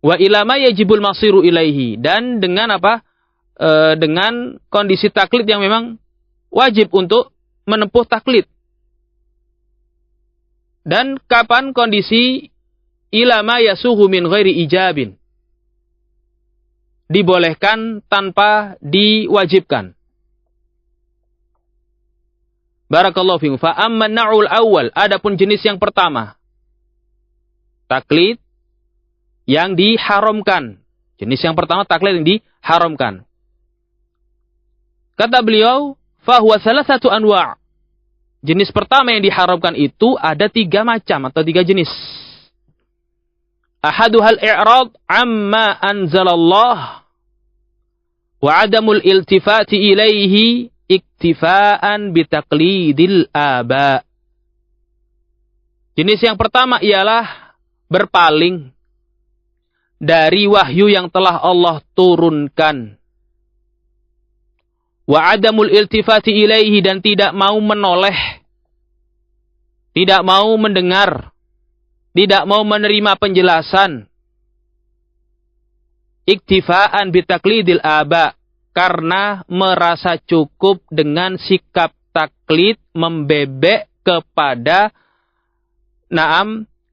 Wa ilama yajibul masiru ilaihi, dan dengan apa? Dengan kondisi taklid yang memang wajib untuk menempuh taklid. Dan kapan kondisi ilama yasuhu min ghairi ijabin, dibolehkan tanpa diwajibkan. Barakallahu fiikum. Fa amman na'ul awal, adapun jenis yang pertama, taklid yang diharamkan. Jenis yang pertama taklid yang diharamkan. Kata beliau, fahuwa salasatu anwa'. Jenis pertama yang diharamkan itu ada 3 macam atau 3 jenis. Ahaduhal i'rad amma anzalallah wa adamul iltifati ilaihi iktifaan bitaqlidil aba. Jenis yang pertama ialah berpaling dari wahyu yang telah Allah turunkan. Wa adamul iltifati ilaihi, dan tidak mau menoleh, tidak mau mendengar, tidak mau menerima penjelasan. Iktifaan bitaklidil aba, karena merasa cukup dengan sikap taklid membebek kepada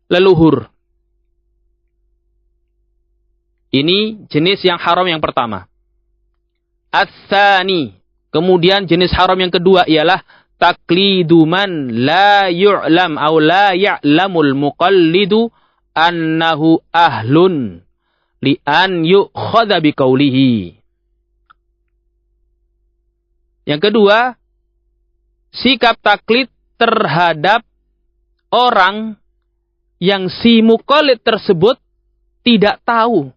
leluhur. Ini jenis yang haram yang pertama. Ats-tsani, kemudian jenis haram yang kedua ialah taklidu man la yu'lam aw la ya'lamul muqallidu annahu ahlun li an yu'khadha biqaulihi. Yang kedua, sikap taklid terhadap orang yang si muqallid tersebut tidak tahu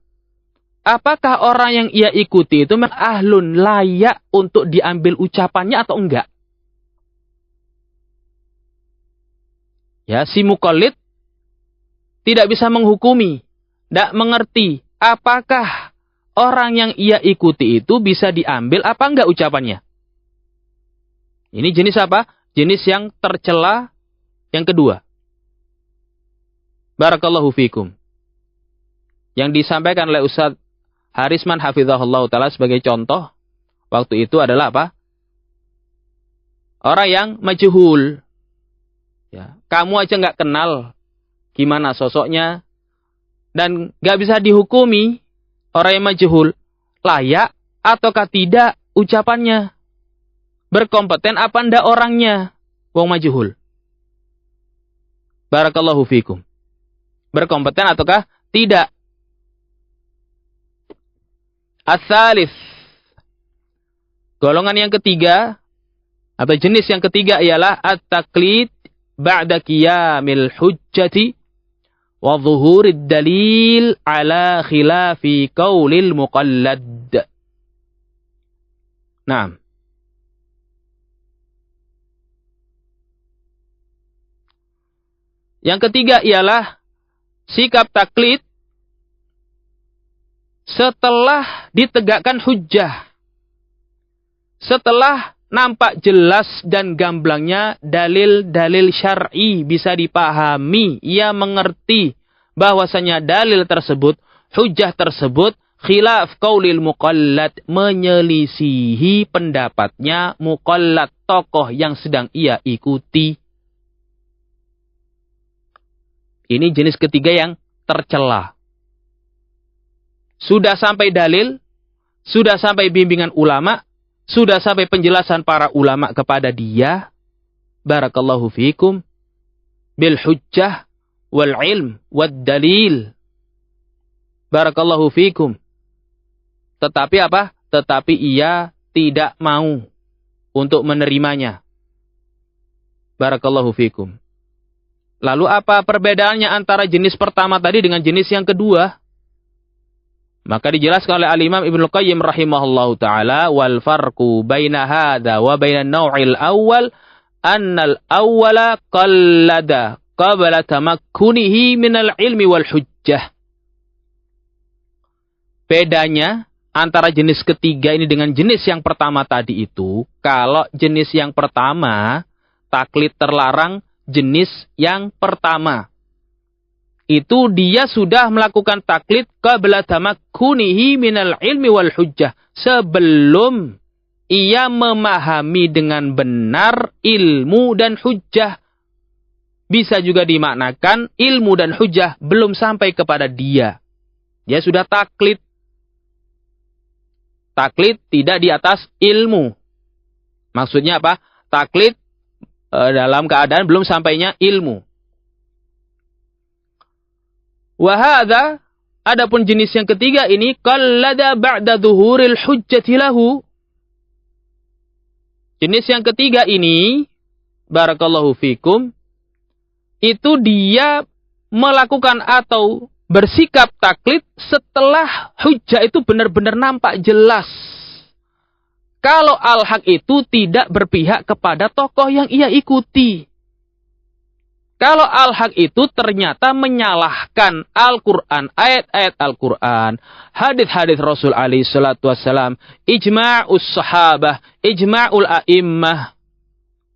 apakah orang yang ia ikuti itu memang ahlun, layak untuk diambil ucapannya atau enggak. Ya, si muqallid tidak bisa menghukumi, tidak mengerti apakah orang yang ia ikuti itu bisa diambil apa enggak ucapannya. Ini jenis apa? Jenis yang tercela yang kedua. Barakallahu fikum. Yang disampaikan oleh Ustaz Harisman hafizahullah ta'ala sebagai contoh, waktu itu adalah apa? Orang yang majhul. Ya, kamu aja nggak kenal gimana sosoknya, dan nggak bisa dihukumi orang yang majhul layak ataukah tidak ucapannya, berkompeten apa ndak orangnya, wong majhul. Barakallahu fikum. Berkompeten ataukah tidak. As-salis, golongan yang ketiga atau jenis yang ketiga ialah at-taqlid ba'da qiyamil hujjati wa zuhurid dalil ala khilafi qaulil muqallad. Naam. Yang ketiga ialah sikap taklid setelah ditegakkan hujjah. Setelah nampak jelas dan gamblangnya dalil-dalil syar'i bisa dipahami, ia mengerti bahwasanya dalil tersebut, hujjah tersebut khilaf qaulil muqallad, menyelisihi pendapatnya muqallad, tokoh yang sedang ia ikuti. Ini jenis ketiga yang tercela. Sudah sampai dalil, sudah sampai bimbingan ulama, sudah sampai penjelasan para ulama kepada dia, barakallahu fikum, bil hujjah wal ilm wad dalil. Barakallahu fikum. Tetapi apa? Tetapi ia tidak mau untuk menerimanya. Barakallahu fikum. Lalu apa perbedaannya antara jenis pertama tadi dengan jenis yang kedua? Maka dijelaskan oleh Al-Imam Ibnu Qayyim rahimahullahu taala, wal farqu baina hadza wa baina an-naw'il awwal annal awwala qallada qabla tamakkunihi minal ilmi wal hujjah. Bedanya antara jenis ketiga ini dengan jenis yang pertama tadi itu, kalau jenis yang pertama taklid terlarang, jenis yang pertama itu dia sudah melakukan taklid qabla tamakkunihi minal ilmi wal hujjah, sebelum ia memahami dengan benar ilmu dan hujjah. Bisa juga dimaknakan ilmu dan hujjah belum sampai kepada dia. Dia sudah taklid. Taklid tidak di atas ilmu. Maksudnya apa? Taklid dalam keadaan belum sampainya ilmu. Wahada, adapun jenis yang ketiga ini, qallada ba'da dhuhuril hujjati lahu. Jenis yang ketiga ini, barakallahu fikum, itu dia melakukan atau bersikap taklid setelah hujjah itu benar-benar nampak jelas. Kalau al-haq itu tidak berpihak kepada tokoh yang ia ikuti. Kalau al-haq itu ternyata menyalahkan Al-Quran, ayat-ayat Al-Quran, hadis-hadis Rasul alaihi salatu wassalam, ijma'us sahabah, ijma'ul a'immah,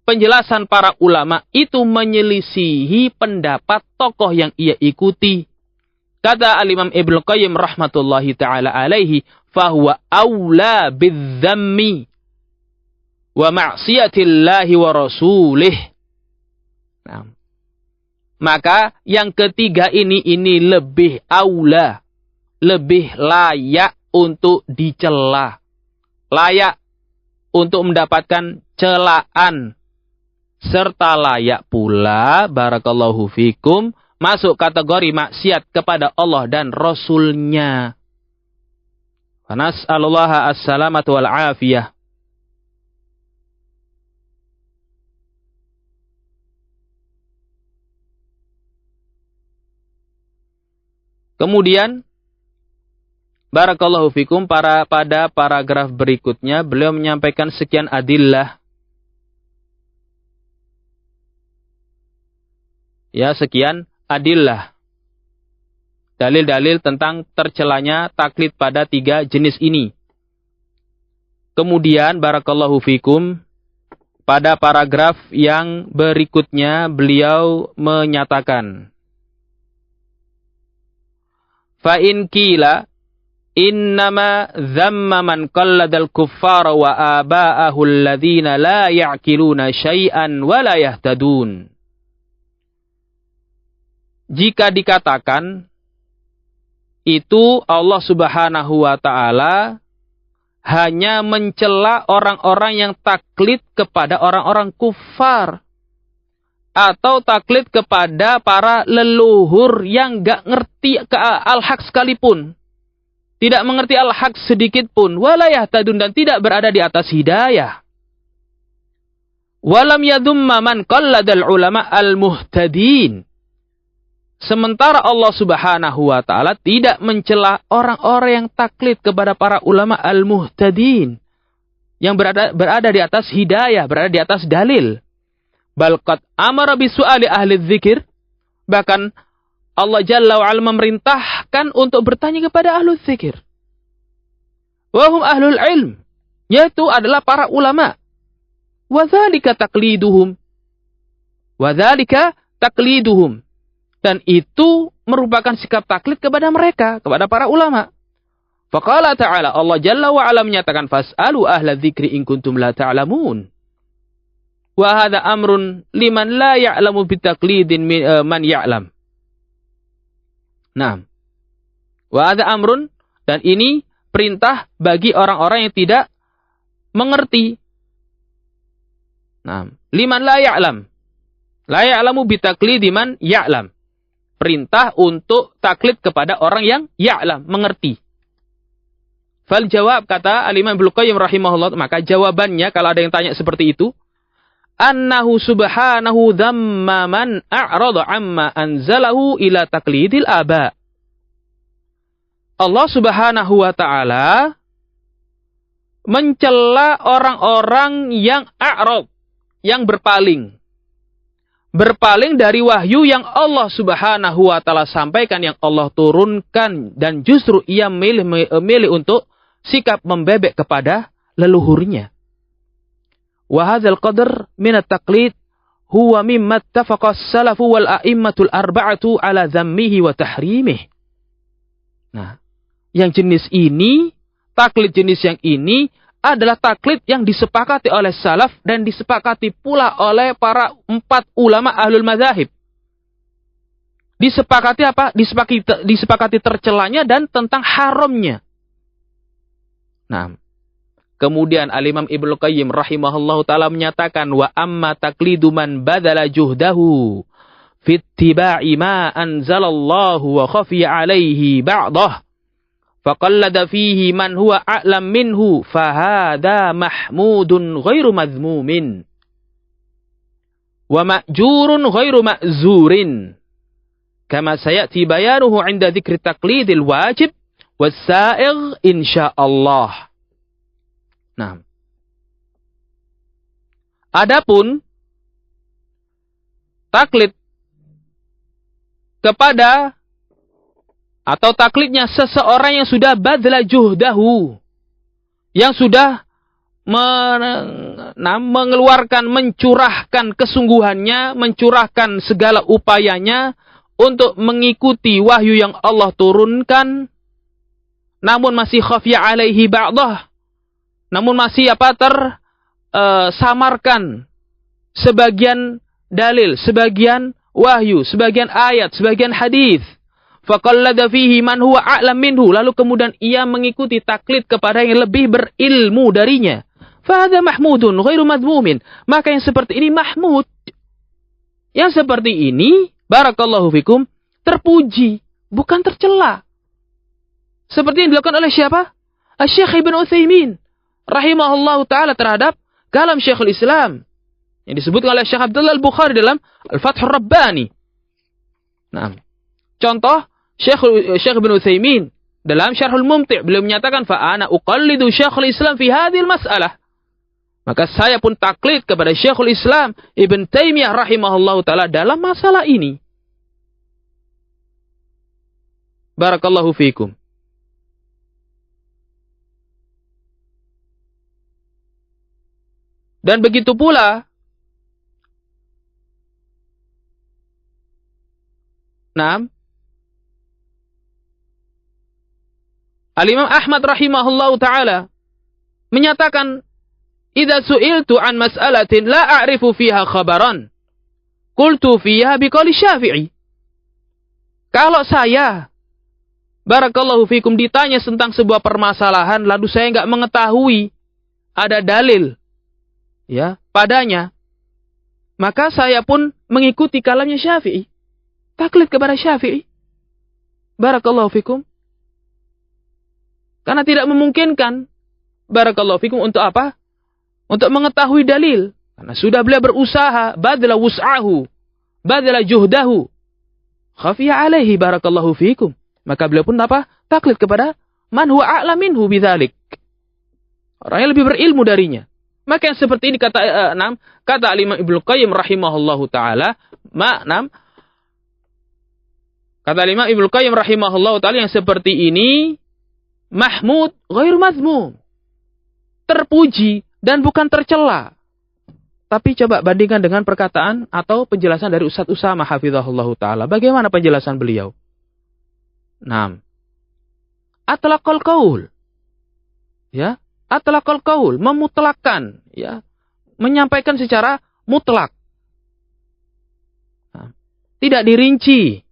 penjelasan para ulama itu menyelisihi pendapat tokoh yang ia ikuti. Kata Al-Imam Ibnu Qayyim rahmatullahi ta'ala alaihi, fahuwa awla bidzammi wa ma'siyatillahi wa rasulih. Nah, maka yang ketiga ini lebih aula, lebih layak untuk dicela, layak untuk mendapatkan celaan, serta layak pula, barakallahu fikum, masuk kategori maksiat kepada Allah dan Rasul-Nya. Nas'alullaha as-salamata wal afiyah. Kemudian, barakallahu fikum, pada paragraf berikutnya, beliau menyampaikan sekian adillah. Ya, sekian adillah. Dalil-dalil tentang tercelanya taklid pada tiga jenis ini. Kemudian, barakallahu fikum, pada paragraf yang berikutnya beliau menyatakan, fa in qila innama dhamma man qalladal kuffara wa aba'ahu alladhina la ya'qiluna syai'an wa la yahtadun. Jika dikatakan itu Allah Subhanahu wa taala hanya mencela orang-orang yang taklid kepada orang-orang kufar atau taklid kepada para leluhur yang gak ngerti al-haq sekalipun, tidak mengerti al-haq sedikit pun, wala yahtadun, dan tidak berada di atas hidayah. Walam yadumma man qalladal ulama al-muhtadin. Sementara Allah Subhanahu wa taala tidak mencela orang-orang yang taklid kepada para ulama al-muhtadin, yang berada di atas hidayah, berada di atas dalil. Bal qad amara bisu'ali ahli dzikir, bahkan Allah Jalla wa Ala memerintahkan untuk bertanya kepada ahli dzikir. Wa hum ahlul ilm, yaitu adalah para ulama. Wa dzalika taqliduhum. Wa dzalika taqliduhum. Dan itu merupakan sikap taklid kepada mereka, kepada para ulama. Faqala ta'ala, Allah Jalla wa Ala menyatakan, fas'alu ahla dzikri in kuntum la ta'lamun. Wa hadha amrun liman la ya'lamu bitaqlidin man ya'lam. Nah, wa hadha amrun, dan ini perintah bagi orang-orang yang tidak mengerti. Nah, liman la ya'lam. La ya'lamu bitaqlidi man ya'lam. Perintah untuk taklid kepada orang yang ya'lam, mengerti. Fal jawab, kata Al-Imam Ibnu Qayyim rahimahullah, maka jawabannya kalau ada yang tanya seperti itu, annahu subhanahu dhamma man a'rada amma anzalahu ila taklidil aba. Allah Subhanahu wa taala mencela orang-orang yang a'rad, yang berpaling dari wahyu yang Allah Subhanahu wa taala sampaikan, yang Allah turunkan, dan justru ia memilih untuk sikap membebek kepada leluhurnya. Wa hadzal qadar min at-taqlid huwa mimma ittafaqa as-salafu wal a'immatul arba'atu ala dhammihi wa tahrimihi. Nah, yang jenis ini, taklid jenis yang ini adalah taklid yang disepakati oleh salaf dan disepakati pula oleh para 4 ulama ahlul mazahib. Disepakati apa? Disepakati tercelanya dan tentang haramnya. Nah, kemudian Al-Imam Ibnu Qayyim rahimahullahu taala menyatakan, wa amma taklidu man badala juhdahu fi ittiba'i ma anzalallahu wa khafiya alaihi ba'dah faqallada fihi man huwa a'lam minhu fahada mahmudun ghairu madhmumin wa ma'jurun ghairu ma'zurin kama sayati bayanuhu 'inda dzikri taqlidil wajib was-sa'igh insyaallah. Nah, adapun taklid kepada atau taklidnya seseorang yang sudah badla juhdahu, yang sudah mengeluarkan, mencurahkan kesungguhannya, mencurahkan segala upayanya untuk mengikuti wahyu yang Allah turunkan, namun masih khafya alaihi ba'dah, namun masih samarkan sebagian dalil, sebagian wahyu, sebagian ayat, sebagian hadis. Faqallada fihi man huwa a'lam minhu, lalu kemudian ia mengikuti taklid kepada yang lebih berilmu darinya. Fahadha mahmudun ghairu madhmumin, maka yang seperti ini mahmud. Yang seperti ini, barakallahu fikum, terpuji, bukan tercela. Seperti yang dilakukan oleh siapa? Asy-Syaikh Ibnu Utsaimin rahimahullahu taala terhadap kalam Syekhul Islam yang disebutkan oleh Syekh Abdullah Al-Bukhari dalam Al-Fathur Rabbani. Nah, contoh Syekh Ibnu Utsaimin dalam Syarhul Mumti' beliau menyatakan, fa ana uqallidu Syekhul Islam fi hadhil mas'alah. Maka saya pun taklid kepada Syekhul Islam Ibn Taimiyah rahimahullahu taala dalam masalah ini. Barakallahu fiikum. Dan begitu pula Al-Imam Ahmad rahimahullahu ta'ala menyatakan, "Idza su'iltu an mas'alatin la a'rifu fiha khabaran, qultu fiha biqauli Syafi'i." Kalau saya, barakallahu fikum, ditanya tentang sebuah permasalahan lalu saya enggak mengetahui ada dalil ya padanya, maka saya pun mengikuti kalamnya Syafi'i. Taklid kepada Syafi'i. Barakallahu fikum. Karena tidak memungkinkan, barakallahu fikum, untuk apa? Untuk mengetahui dalil. Karena sudah beliau berusaha, badala wus'ahu, badala juhdahu, khafiya alaihi, barakallahu fikum. Maka beliau pun apa? Taklid kepada man huwa a'lam minhu bidzalik. Orang yang lebih berilmu darinya. Maka yang seperti ini kata Al-Imam Ibnu Qayyim rahimahullahu taala, kata Al-Imam Ibnu Qayyim rahimahullahu taala, yang seperti ini mahmud ghairu mazmum. Terpuji dan bukan tercela. Tapi coba bandingkan dengan perkataan atau penjelasan dari Ustaz Usama hafizahullahu taala. Bagaimana penjelasan beliau? Atlaqal qaul. Ya, atlaqal qaul, memutlakkan, ya. Menyampaikan secara mutlak. Tidak dirinci.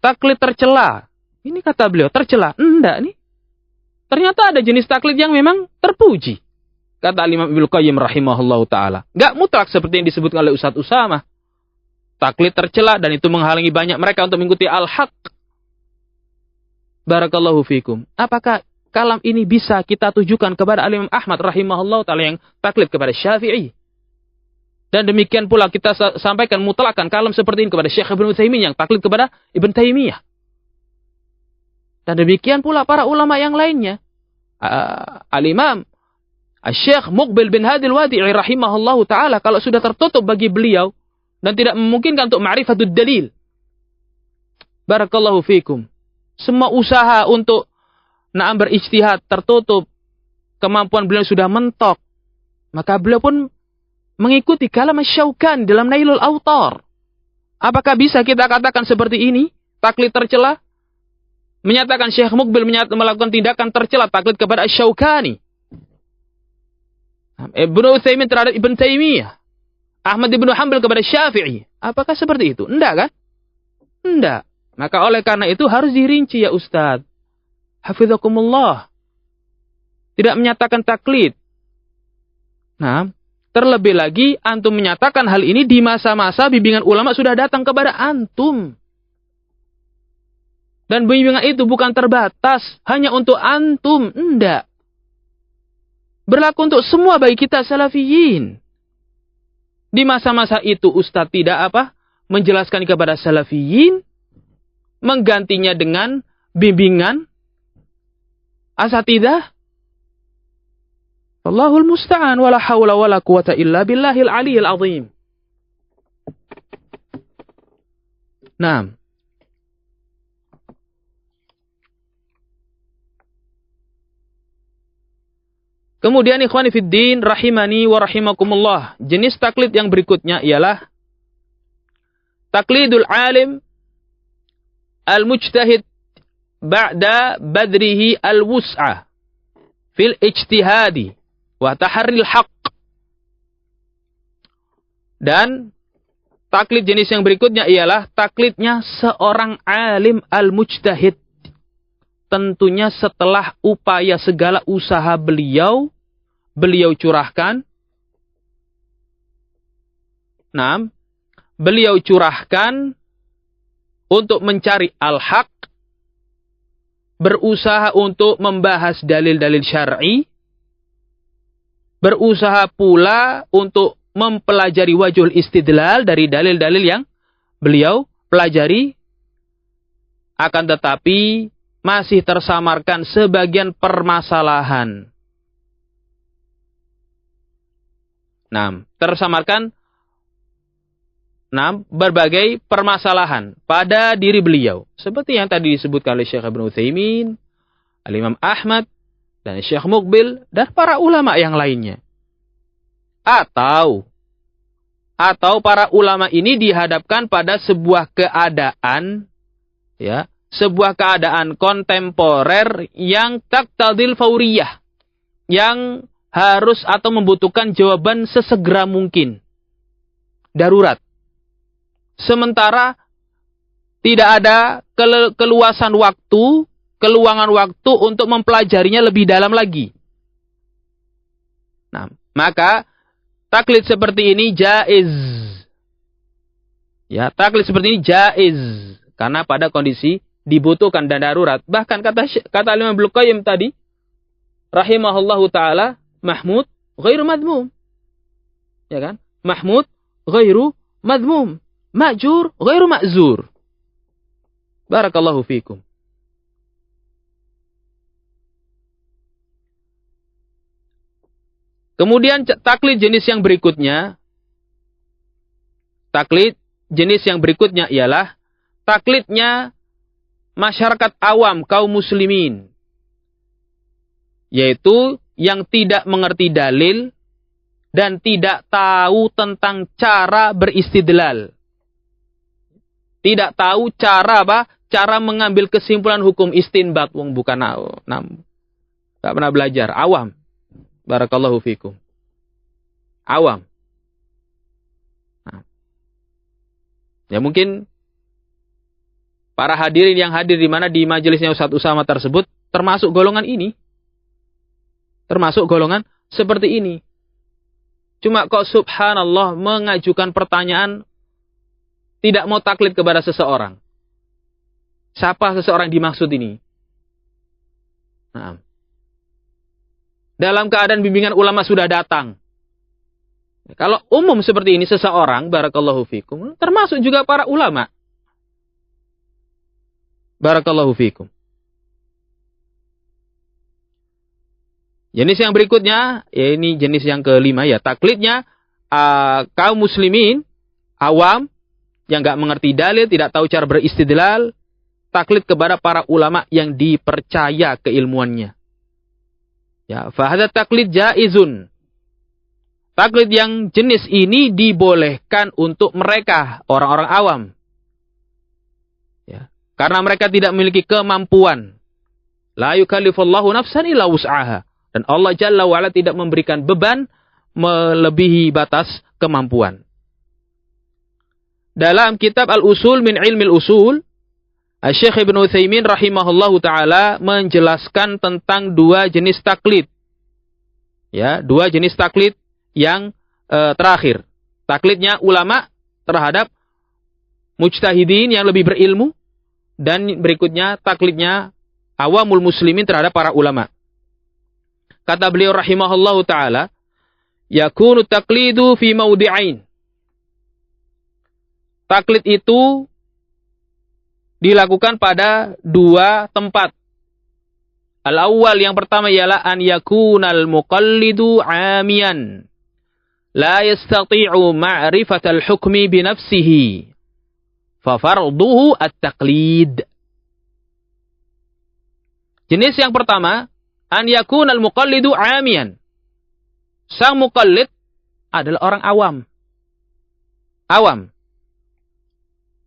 Taklid tercela. Ini kata beliau, tercela. Enggak nih. Ternyata ada jenis taklid yang memang terpuji. Kata Imam Ibnu Qayyim rahimahullahu ta'ala. Enggak mutlak seperti yang disebutkan oleh Ustaz Usama. Taklid tercela dan itu menghalangi banyak mereka untuk mengikuti al-haq. Barakallahu fikum. Apakah kalam ini bisa kita tujukan kepada Imam Ahmad rahimahullahu ta'ala yang taklid kepada Syafi'i? Dan demikian pula kita sampaikan mutlakan kalam seperti ini kepada Syekh Ibnu Utsaimin yang taklid kepada Ibn Taimiyah. Dan demikian pula para ulama yang lainnya. Al-Imam Syekh Muqbil bin Hadi al-Wadi'i rahimahullahu ta'ala, kalau sudah tertutup bagi beliau dan tidak memungkinkan untuk ma'rifatud dalil, barakallahu fikum, semua usaha untuk berijtihad tertutup, kemampuan beliau sudah mentok, maka beliau pun mengikuti kalam Asy-Syaukani dalam Nailul Awtar. Apakah bisa kita katakan seperti ini? Taklid tercela? Menyatakan Syekh Muqbil melakukan tindakan tercela, taklid kepada Asy-Syaukani. Ibnu Utsaimin terhadap Ibn Taimiyah. Ahmad ibn Hanbal kepada Syafi'i. Apakah seperti itu? Enggak kan? Enggak. Maka oleh karena itu harus dirinci ya Ustaz. Hafizakumullah. Tidak menyatakan taklid. Terlebih lagi antum menyatakan hal ini di masa-masa bimbingan ulama sudah datang kepada antum. Dan bimbingan itu bukan terbatas hanya untuk antum, enggak. Berlaku untuk semua bagi kita salafiyin. Di masa-masa itu Ustaz tidak menjelaskan kepada salafiyin, menggantinya dengan bimbingan asatidzah. Allahul musta'an, wala haula wala quwata illa billahil aliyil azim. Kemudian ikhwani fid din rahimani wa rahimakumullah, jenis taklid yang berikutnya ialah taklidul alim al-mujtahid ba'da badrihi al-wus'ah fil ijtihadi wa taharril haqq. Dan taklid jenis yang berikutnya ialah taklidnya seorang alim al-mujtahid. Tentunya setelah upaya segala usaha beliau curahkan. Beliau curahkan untuk mencari al-haq, berusaha untuk membahas dalil-dalil syar'i, berusaha pula untuk mempelajari wajhul istidlal dari dalil-dalil yang beliau pelajari, akan tetapi masih tersamarkan sebagian permasalahan. Tersamarkan berbagai permasalahan pada diri beliau. Seperti yang tadi disebutkan oleh Syekh Ibnu Utsaimin, Al-Imam Ahmad, dan Syekh Muqbil dan para ulama yang lainnya. Atau para ulama ini dihadapkan pada sebuah keadaan, ya, sebuah keadaan kontemporer yang taqtadil fauriyah, yang harus atau membutuhkan jawaban sesegera mungkin, darurat. Sementara tidak ada keluasan waktu, keluangan waktu untuk mempelajarinya lebih dalam lagi. Nah, maka taklid seperti ini jaiz. Ya, taklid seperti ini jaiz karena pada kondisi dibutuhkan dan darurat. Bahkan kata Imam Ibnu Qayyim tadi, rahimahullahu taala, mahmud ghairu madmum. Ya kan? Mahmud ghairu madmum. Ma'jur ghairu ma'zur. Barakallahu fikum. Kemudian taklid jenis yang berikutnya. Taklid jenis yang berikutnya ialah taklidnya masyarakat awam, kaum muslimin. Yaitu yang tidak mengerti dalil dan tidak tahu tentang cara beristidlal. Tidak tahu cara apa? Cara mengambil kesimpulan hukum istinbat. Wong bukan enggak pernah belajar, awam. Barakallahu fikum. Awam. Nah. Ya mungkin para hadirin yang hadir di mana di majelisnya Ustaz Usama tersebut termasuk golongan ini. Termasuk golongan seperti ini. Cuma kok subhanallah mengajukan pertanyaan tidak mau taklid kepada seseorang. Siapa seseorang dimaksud ini? Nah. Dalam keadaan bimbingan ulama sudah datang. Kalau umum seperti ini seseorang, barakallahu fikum, termasuk juga para ulama. Barakallahu fikum. Jenis yang berikutnya, ya ini jenis yang kelima ya, taklidnya kaum muslimin, awam, yang nggak mengerti dalil, tidak tahu cara beristidlal, taklid kepada para ulama yang dipercaya keilmuannya. Ya, fahadha taklid jaizun. Taklid yang jenis ini dibolehkan untuk mereka, orang-orang awam. Ya, karena mereka tidak memiliki kemampuan. La yukallifullahu nafsan illa wus'aha. Dan Allah Jalla wa'ala tidak memberikan beban melebihi batas kemampuan. Dalam kitab Al-Usul min Ilmil Usul, Syekh Ibnu Utsaimin rahimahullahu taala menjelaskan tentang dua jenis taklid. Ya, dua jenis taklid yang terakhir. Taklidnya ulama terhadap mujtahidin yang lebih berilmu, dan berikutnya taklidnya awamul muslimin terhadap para ulama. Kata beliau rahimahullahu taala, yakunu taqlidu fi mawdi'ain. Taklid itu dilakukan pada dua tempat. Al-awwal, yang pertama ialah an yakunal muqallidu 'amiyan la yastati'u ma'rifatal hukmi bi nafsihi fa farduhu at-taqlid. Jenis yang pertama, an yakunal muqallidu 'amiyan. Sang muqallid adalah orang awam. Awam.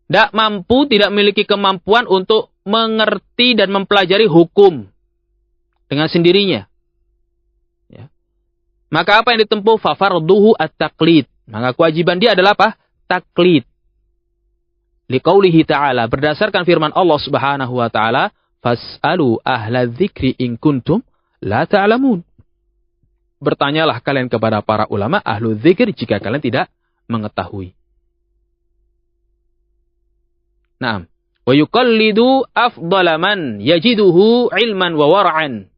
Tidak mampu, tidak memiliki kemampuan untuk mengerti dan mempelajari hukum dengan sendirinya. Ya. Maka apa yang ditempuh? Fafarduhu at-taqlid. Maka kewajiban dia adalah apa? Taklid. Liqaulihi ta'ala, berdasarkan firman Allah Subhanahu wa ta'ala, fas'alu ahla dzikri in kuntum la ta'lamun. Bertanyalah kalian kepada para ulama ahlu dzikir jika kalian tidak mengetahui. Naam. Wa yuqallidu afdala man yajiduhu ilman wa wara'an.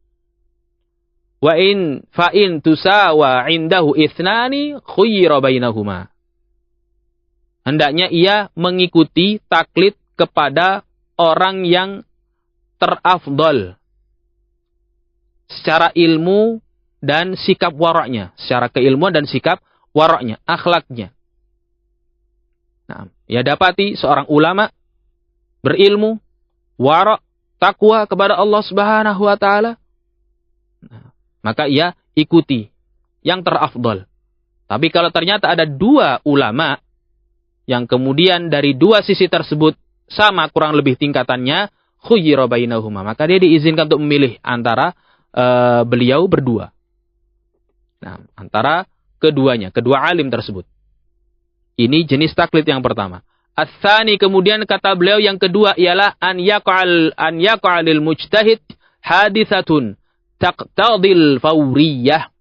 Wa in fa in tusawa indahu ithnani khuyira bainahuma. Hendaknya ia mengikuti taklid kepada orang yang terafdal secara ilmu dan sikap waraknya, secara keilmuan dan sikap waraknya, akhlaknya. Nah, ia dapati seorang ulama berilmu, warak, takwa kepada Allah Subhanahu wa taala. maka ia ikuti yang terafdal. Tapi kalau ternyata ada dua ulama yang kemudian dari dua sisi tersebut sama kurang lebih tingkatannya, khuyira bainahuma, maka dia diizinkan untuk memilih antara beliau berdua. Nah, antara keduanya, kedua alim tersebut. Ini jenis taklid yang pertama. Ats-tsani, kemudian kata beliau yang kedua ialah an yaqa'alil mujtahid haditsatun taqtadil fawriyah.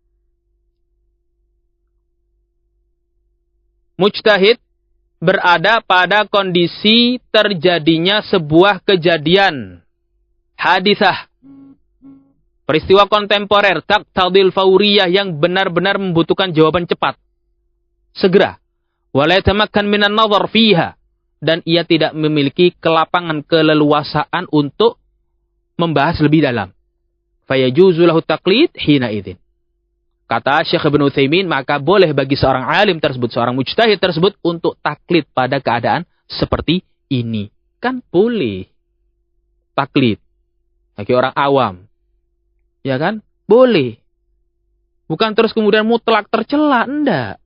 Mujtahid berada pada kondisi terjadinya sebuah kejadian hadisah, peristiwa kontemporer, taqtadil fawriyah, yang benar-benar membutuhkan jawaban cepat, segera. Wala yatamakkan minan nazar fiha, dan ia tidak memiliki kelapangan keleluasaan untuk membahas lebih dalam. Fayajuzu lahu taqlid hina idzin. Kata Syekh Ibnu Utsaimin, maka boleh bagi seorang alim tersebut, seorang mujtahid tersebut untuk taklid pada keadaan seperti ini. Kan boleh taklid bagi orang awam. Ya kan? Boleh. Bukan terus kemudian mutlak tercela, enggak.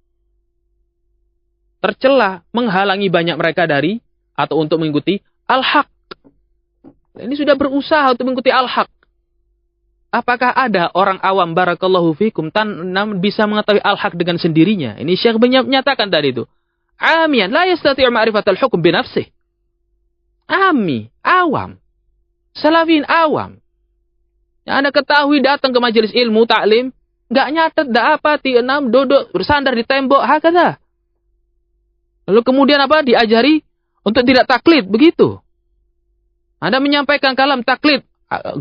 Tercela, menghalangi banyak mereka dari atau untuk mengikuti al-haq. Ini sudah berusaha untuk mengikuti al-haq. Apakah ada orang awam, barakallahu fikum, namun bisa mengetahui al-haq dengan sendirinya? Ini Syekh menyatakan tadi itu. Amiyan, la yastati'u ma'rifatal hukum binafsih. Ami, awam. Salafin awam. Yang Anda ketahui datang ke majelis ilmu, taklim, nggak nyatet, nggak apa, duduk, bersandar di tembok, hakada. Lalu kemudian apa? Diajari untuk tidak taklid, begitu. Anda menyampaikan kalam taklid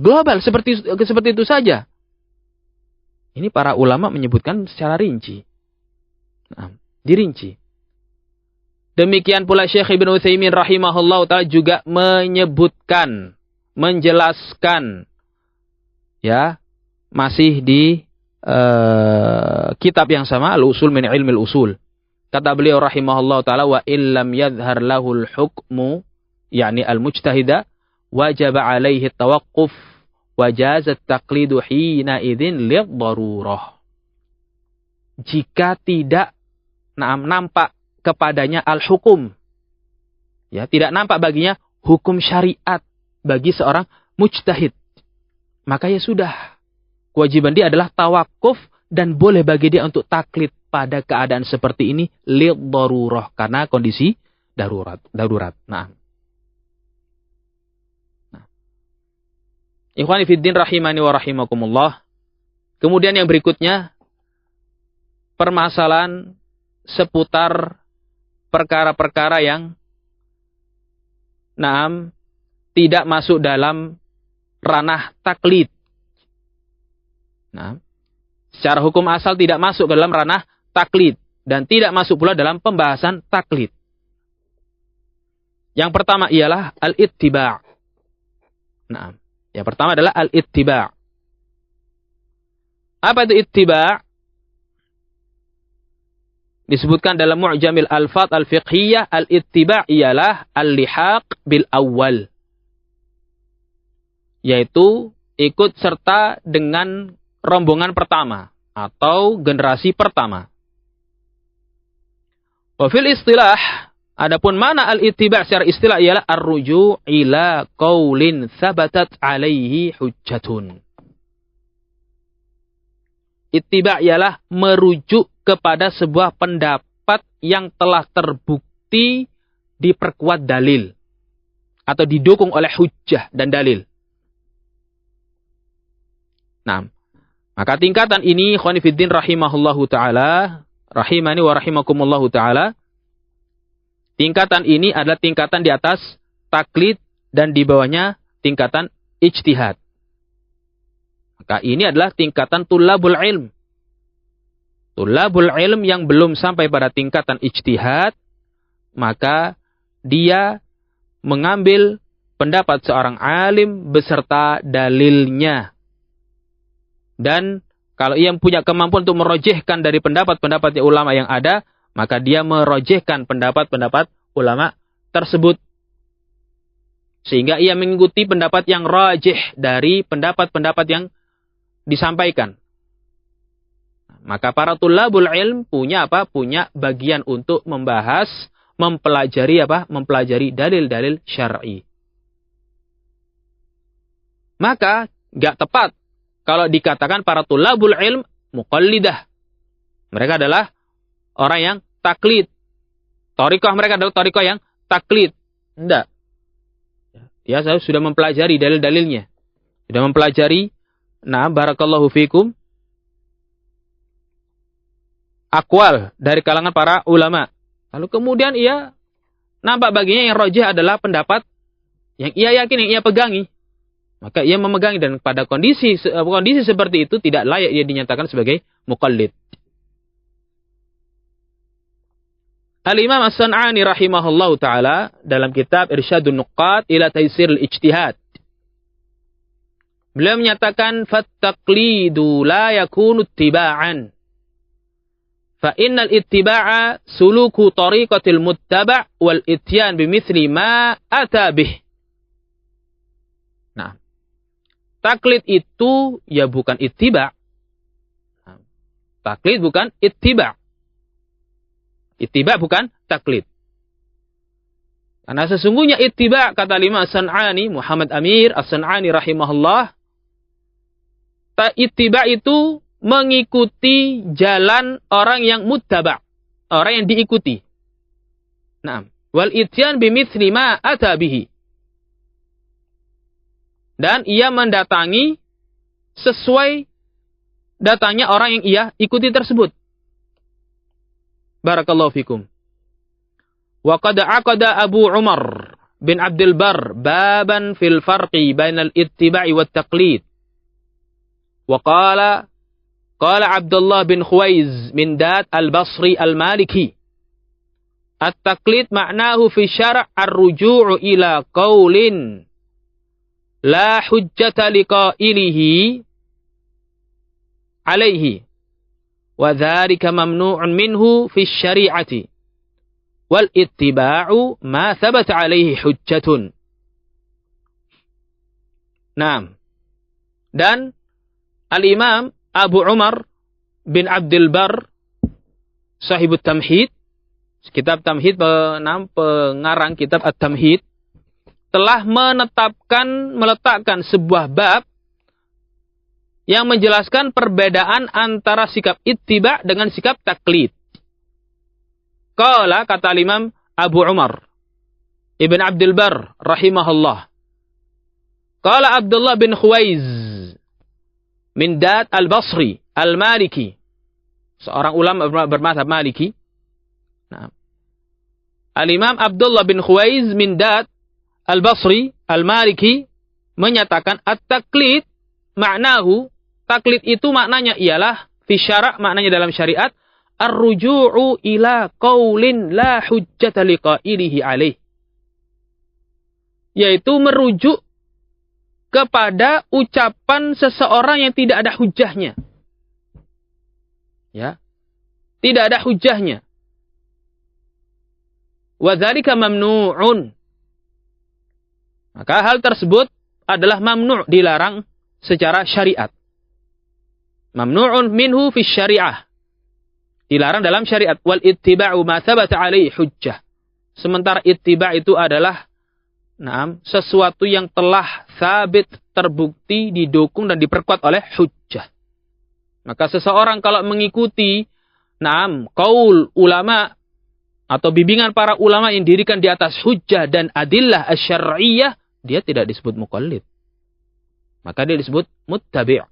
global seperti itu saja. Ini para ulama menyebutkan secara rinci. Nah, dirinci. Demikian pula Syekh Ibnu Utsaimin rahimahullah ta'ala juga menyebutkan, menjelaskan, ya, masih di kitab yang sama, Al-Usul min Ilmil Usul. Kata beliau rahimahullah ta'ala, wa illam yadhhar lahul hukmu, yakni al-mujtahida, wajaba alaihi tawaqquf, wajazat taqlidu hina idzin lidharurah. Jika tidak nampak kepadanya al-hukum, ya, tidak nampak baginya hukum syariat bagi seorang mujtahid, maka ya sudah, kewajiban dia adalah tawakuf, dan boleh bagi dia untuk taklid pada keadaan seperti ini lidharurah, karena kondisi darurat. Nah. Ikhwani fiddin rahimani wa rahimakumullah. Kemudian yang berikutnya, permasalahan seputar perkara-perkara yang tidak masuk dalam ranah taklid. Nah, secara hukum asal tidak masuk ke dalam ranah taklid dan tidak masuk pula dalam pembahasan taklid. Yang pertama ialah al-ittiba'. Nah, yang pertama adalah al-ittiba'. Apa itu ittiba'? Disebutkan dalam Mu'jamil Alfaz Al-Fiqhiyah, al-ittiba' ialah al-lihaq bil awwal. Yaitu ikut serta dengan rombongan pertama atau generasi pertama. Wa fil istilah, adapun mana al-ittiba' secara istilah ialah ar-ruju' ila qaulin thabatat alaihi hujjatun. Ittiba' ialah merujuk kepada sebuah pendapat yang telah terbukti diperkuat dalil atau didukung oleh hujjah dan dalil. Nah, maka tingkatan ini, ikhwani fiddin rahimahullahu ta'ala, rahimani wa rahimakumullahu ta'ala, tingkatan ini adalah tingkatan di atas taklid dan di bawahnya tingkatan ijtihad. Maka ini adalah tingkatan tulabul ilm. Tulabul ilm yang belum sampai pada tingkatan ijtihad, maka dia mengambil pendapat seorang alim beserta dalilnya. Dan kalau ia punya kemampuan untuk merojehkan dari pendapat-pendapat ulama yang ada, maka dia merojehkan pendapat-pendapat ulama tersebut. Sehingga ia mengikuti pendapat yang rajih dari pendapat-pendapat yang disampaikan. Maka para tulabul ilm punya apa? Punya bagian untuk membahas, mempelajari apa? Mempelajari dalil-dalil syar'i. Maka nggak tepat kalau dikatakan para tulabul ilm muqallidah. Mereka adalah orang yang taklid. Thariqah mereka adalah thariqah yang taklid. Tidak. Dia sudah mempelajari dalil-dalilnya. Sudah mempelajari, barakallahu fikum, akwal dari kalangan para ulama. Lalu kemudian ia nampak baginya yang rajih adalah pendapat yang ia yakini, yang ia pegangi. Maka ia memegangi, dan pada kondisi seperti itu tidak layak ia dinyatakan sebagai muqallid. Al-Imam As-San'ani rahimahullahu ta'ala dalam kitab Irsyadun Nuqat ila Taysir al-Ijtihad, beliau menyatakan fattaqlidu la yakunu ittiba'an fa innal ittiba'a suluku tariqatil muttaba' wal ityan bimithli ma ata bih. Nah, taklid itu ya bukan ittiba'. Taklid bukan ittiba'. Ittiba' bukan taklid. Karena sesungguhnya ittiba', kata Imam As-San'ani, Muhammad Amir As-San'ani rahimahullah, ittiba' itu mengikuti jalan orang yang muttaba', orang yang diikuti. Naam. Wal ityan bimithli ma ata bihi. Dan ia mendatangi sesuai datangnya orang yang ia ikuti tersebut. Barakallahu fikum. Wa qad aqada Abu Umar bin Abdul Barr baban fil farqi bainal ittiba'i wat taqlid. Wa qala Abdullah bin Khuwaiz min Dat al-Basri al-Maliki, at-taqlid ma'nahu fi syara' ar-ruju'u ila qaulin la hujjata liqailihi alaihi wa dzalika mamnu'un minhu fi syari'ati wal ittiba'u ma thabata alaihi hujjatun. Naam. Dan Al-Imam Abu Umar bin Abdul Barr sahibut Tamhid, kitab Tamhid, pengarang kitab At-Tamhid, telah meletakkan sebuah bab yang menjelaskan perbedaan antara sikap ittiba' dengan sikap taklid. Qala, kata Imam Abu Umar Ibn Abdul Barr rahimahullah, qala Abdullah bin Khuwaiz min Dat al-Basri al-Maliki, seorang ulama bermadzhab Maliki. Nah, Al-Imam Abdullah bin Khuwaiz min Dat al-Basri al-Maliki menyatakan at-taklid ma'nahu, taklid itu maknanya ialah fi syara', maknanya dalam syariat, ar-ruju'u ila qaulin la hujjata liqailihi alaih, yaitu merujuk kepada ucapan seseorang yang tidak ada hujjahnya. Ya. Tidak ada hujjahnya. Wa dzalika mamnu'un. Maka hal tersebut adalah mamnu', dilarang secara syariat. Mamnu'un minhu fi syariah. Dilarang dalam syariat. Wal ittiba'u ma thabata alaihi hujjah. Sementara ittiba' itu adalah sesuatu yang telah sabit, terbukti, didukung dan diperkuat oleh hujjah. Maka seseorang kalau mengikuti qaul ulama atau bimbingan para ulama yang dirikan di atas hujjah dan adillah asy-syar'iyyah, dia tidak disebut muqallid. Maka dia disebut muttabi'.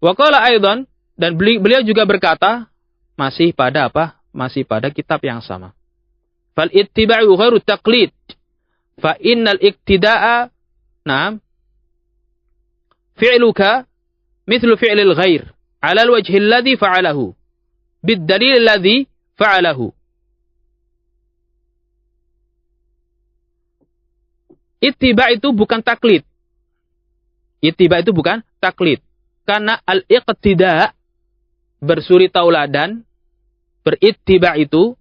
Wa qala aidan, dan beliau juga berkata masih pada apa? Masih pada kitab yang sama. Fal ittiba'u ghairu taqlid. Fa innal iktida'a fi'luka mithlu fi'lil ghair 'ala al-wajhi alladhi fa'alahu bid-dalil alladhi fa'alahu. Ittiba' itu bukan taklid. Ittiba' itu bukan taklid. Karena al-iqtida' bersuri tauladan, berittiba' itu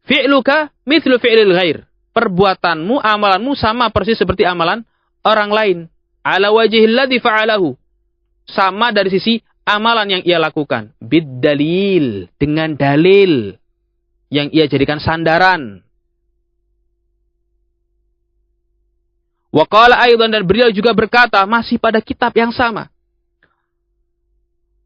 fi'luka mithlu fi'lil ghair. Perbuatanmu, amalanmu sama persis seperti amalan orang lain. ala wajhil ladzi fa'alahu. Sama dari sisi amalan yang ia lakukan. Bid dalil, dengan dalil yang ia jadikan sandaran. Wa qala aidan, dan beliau juga berkata masih pada kitab yang sama.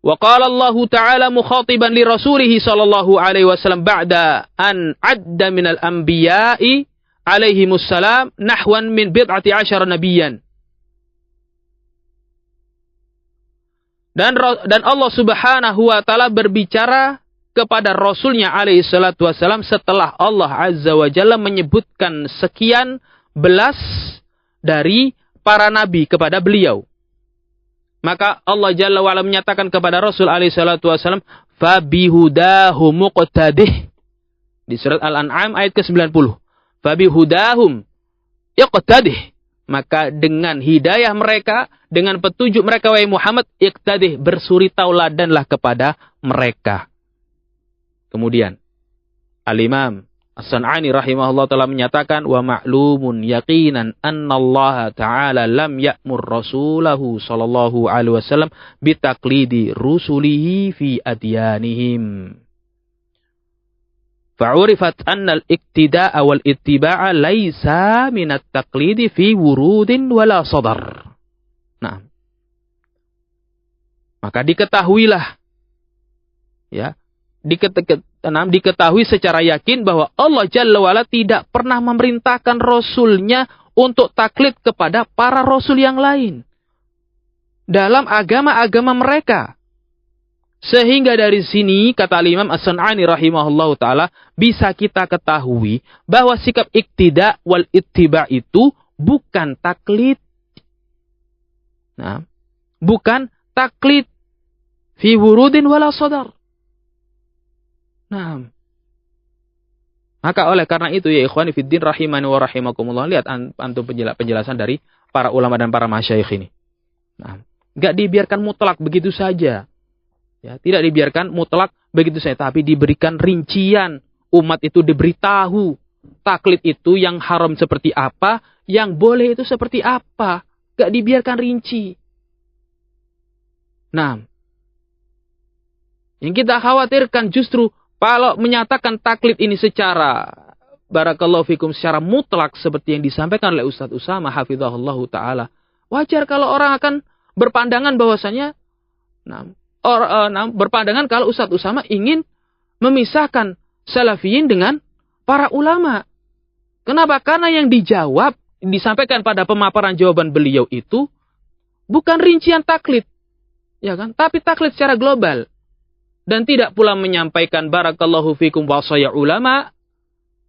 Wa qala Allah Ta'ala mukhatiban li rasulih sallallahu alaihi wasallam ba'da an adda minal anbiya'i alaihimus salam nahwan min bid'ati asyara nabiyyan. Dan Allah Subhanahu wa taala berbicara kepada Rasulnya alaihi salatu wasallam setelah Allah Azza wa Jalla menyebutkan sekian belas dari para nabi kepada beliau. Maka Allah Jalla wa ala menyatakan kepada Rasul alaihi salatu wasallam, "Fabihudahum muqtadih." Di surat Al-An'am ayat ke-90. "Fabihudahum iqtadih." Maka dengan hidayah mereka, dengan petunjuk mereka wahai Muhammad, iqtadih, bersuri tauladanlah kepada mereka. Kemudian Al-Imam As-San'ani rahimahullah ta'ala menyatakan, wa ma'lumun yaqinan anna Allah ta'ala lam ya'mur rasulahu sallallahu alaihi wasallam bitaqlidi rusulihi fi adyanihim. Fa'urifat anna al-iktida'a wal-ittiba'a laysa minat taqlidi fi wurudin wala sadar. Nah, maka diketahuilah, ya, diketahui secara yakin bahwa Allah Jalla wa'ala tidak pernah memerintahkan Rasulnya untuk taklid kepada para Rasul yang lain dalam agama-agama mereka. Sehingga dari sini, kata Imam As-San'ani rahimahullahu ta'ala, bisa kita ketahui bahwa sikap iktida wal ittiba itu bukan taklid. Nah, bukan taklid fi wurudin wala sadar. Nah, maka oleh karena itu ya ikhwani fiddin rahimani wa rahimakumullah, lihat antum penjelasan dari para ulama dan para masyayikh ini. Nah, enggak dibiarkan mutlak begitu saja. Ya, tidak dibiarkan mutlak begitu saja, tapi diberikan rincian. Umat itu diberitahu taklid itu yang haram seperti apa, yang boleh itu seperti apa. Enggak dibiarkan rinci. Nah, yang kita khawatirkan justru kalau menyatakan taklid ini secara barakallahu fikum secara mutlak seperti yang disampaikan oleh Ustaz Usama hafizahullah taala, wajar kalau orang akan berpandangan bahwasanya berpandangan kalau Ustaz Usama ingin memisahkan salafiyin dengan para ulama. Kenapa? Karena yang dijawab, disampaikan pada pemaparan jawaban beliau itu bukan rincian taklid, ya kan? Tapi taklid secara global. Dan tidak pula menyampaikan barakallahu fikum wasaya ulama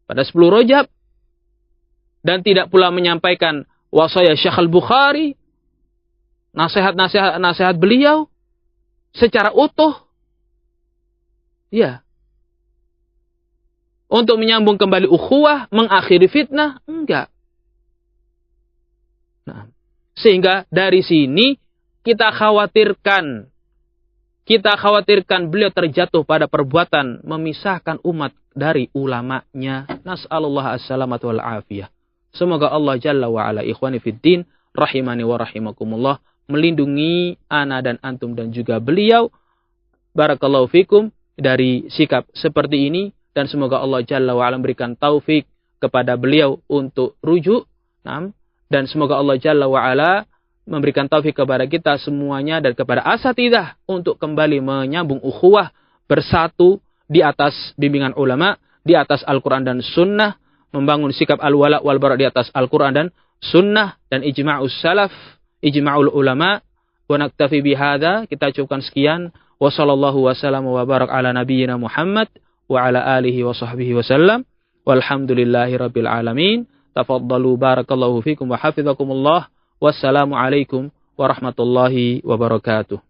pada 10 Rajab. Dan tidak pula menyampaikan wasaya Syekh Al-Bukhari, nasihat beliau secara utuh. Ya. Untuk menyambung kembali ukhuwah, mengakhiri fitnah, enggak. Nah, sehingga dari sini kita khawatirkan beliau terjatuh pada perbuatan memisahkan umat dari ulamanya. Nas'alullah as-salamatu wal afiyah. Semoga Allah Jalla wa ala ikhwani fiddin rahimani wa rahimakumullah melindungi ana dan antum dan juga beliau barakallahu fikum dari sikap seperti ini, dan semoga Allah Jalla wa ala memberikan taufik kepada beliau untuk rujuk. Dan semoga Allah Jalla wa ala memberikan taufik kepada kita semuanya dan kepada asatidzah untuk kembali menyambung ukhuwah, bersatu di atas bimbingan ulama, di atas Al-Quran dan Sunnah, membangun sikap al-wala wal bara di atas Al-Quran dan Sunnah, dan ijma'us salaf, ijma'ul ulama. Wa naktafi bihadza, kita cukupkan sekian. Wa sallallahu wasallam wa barak ala nabiyyina Muhammad wa ala alihi wa sahbihi wasallam. Walhamdulillahi rabbil alamin. Tafaddalu barakallahu fikum wa hafizakumullah. Wassalamualaikum warahmatullahi wabarakatuh.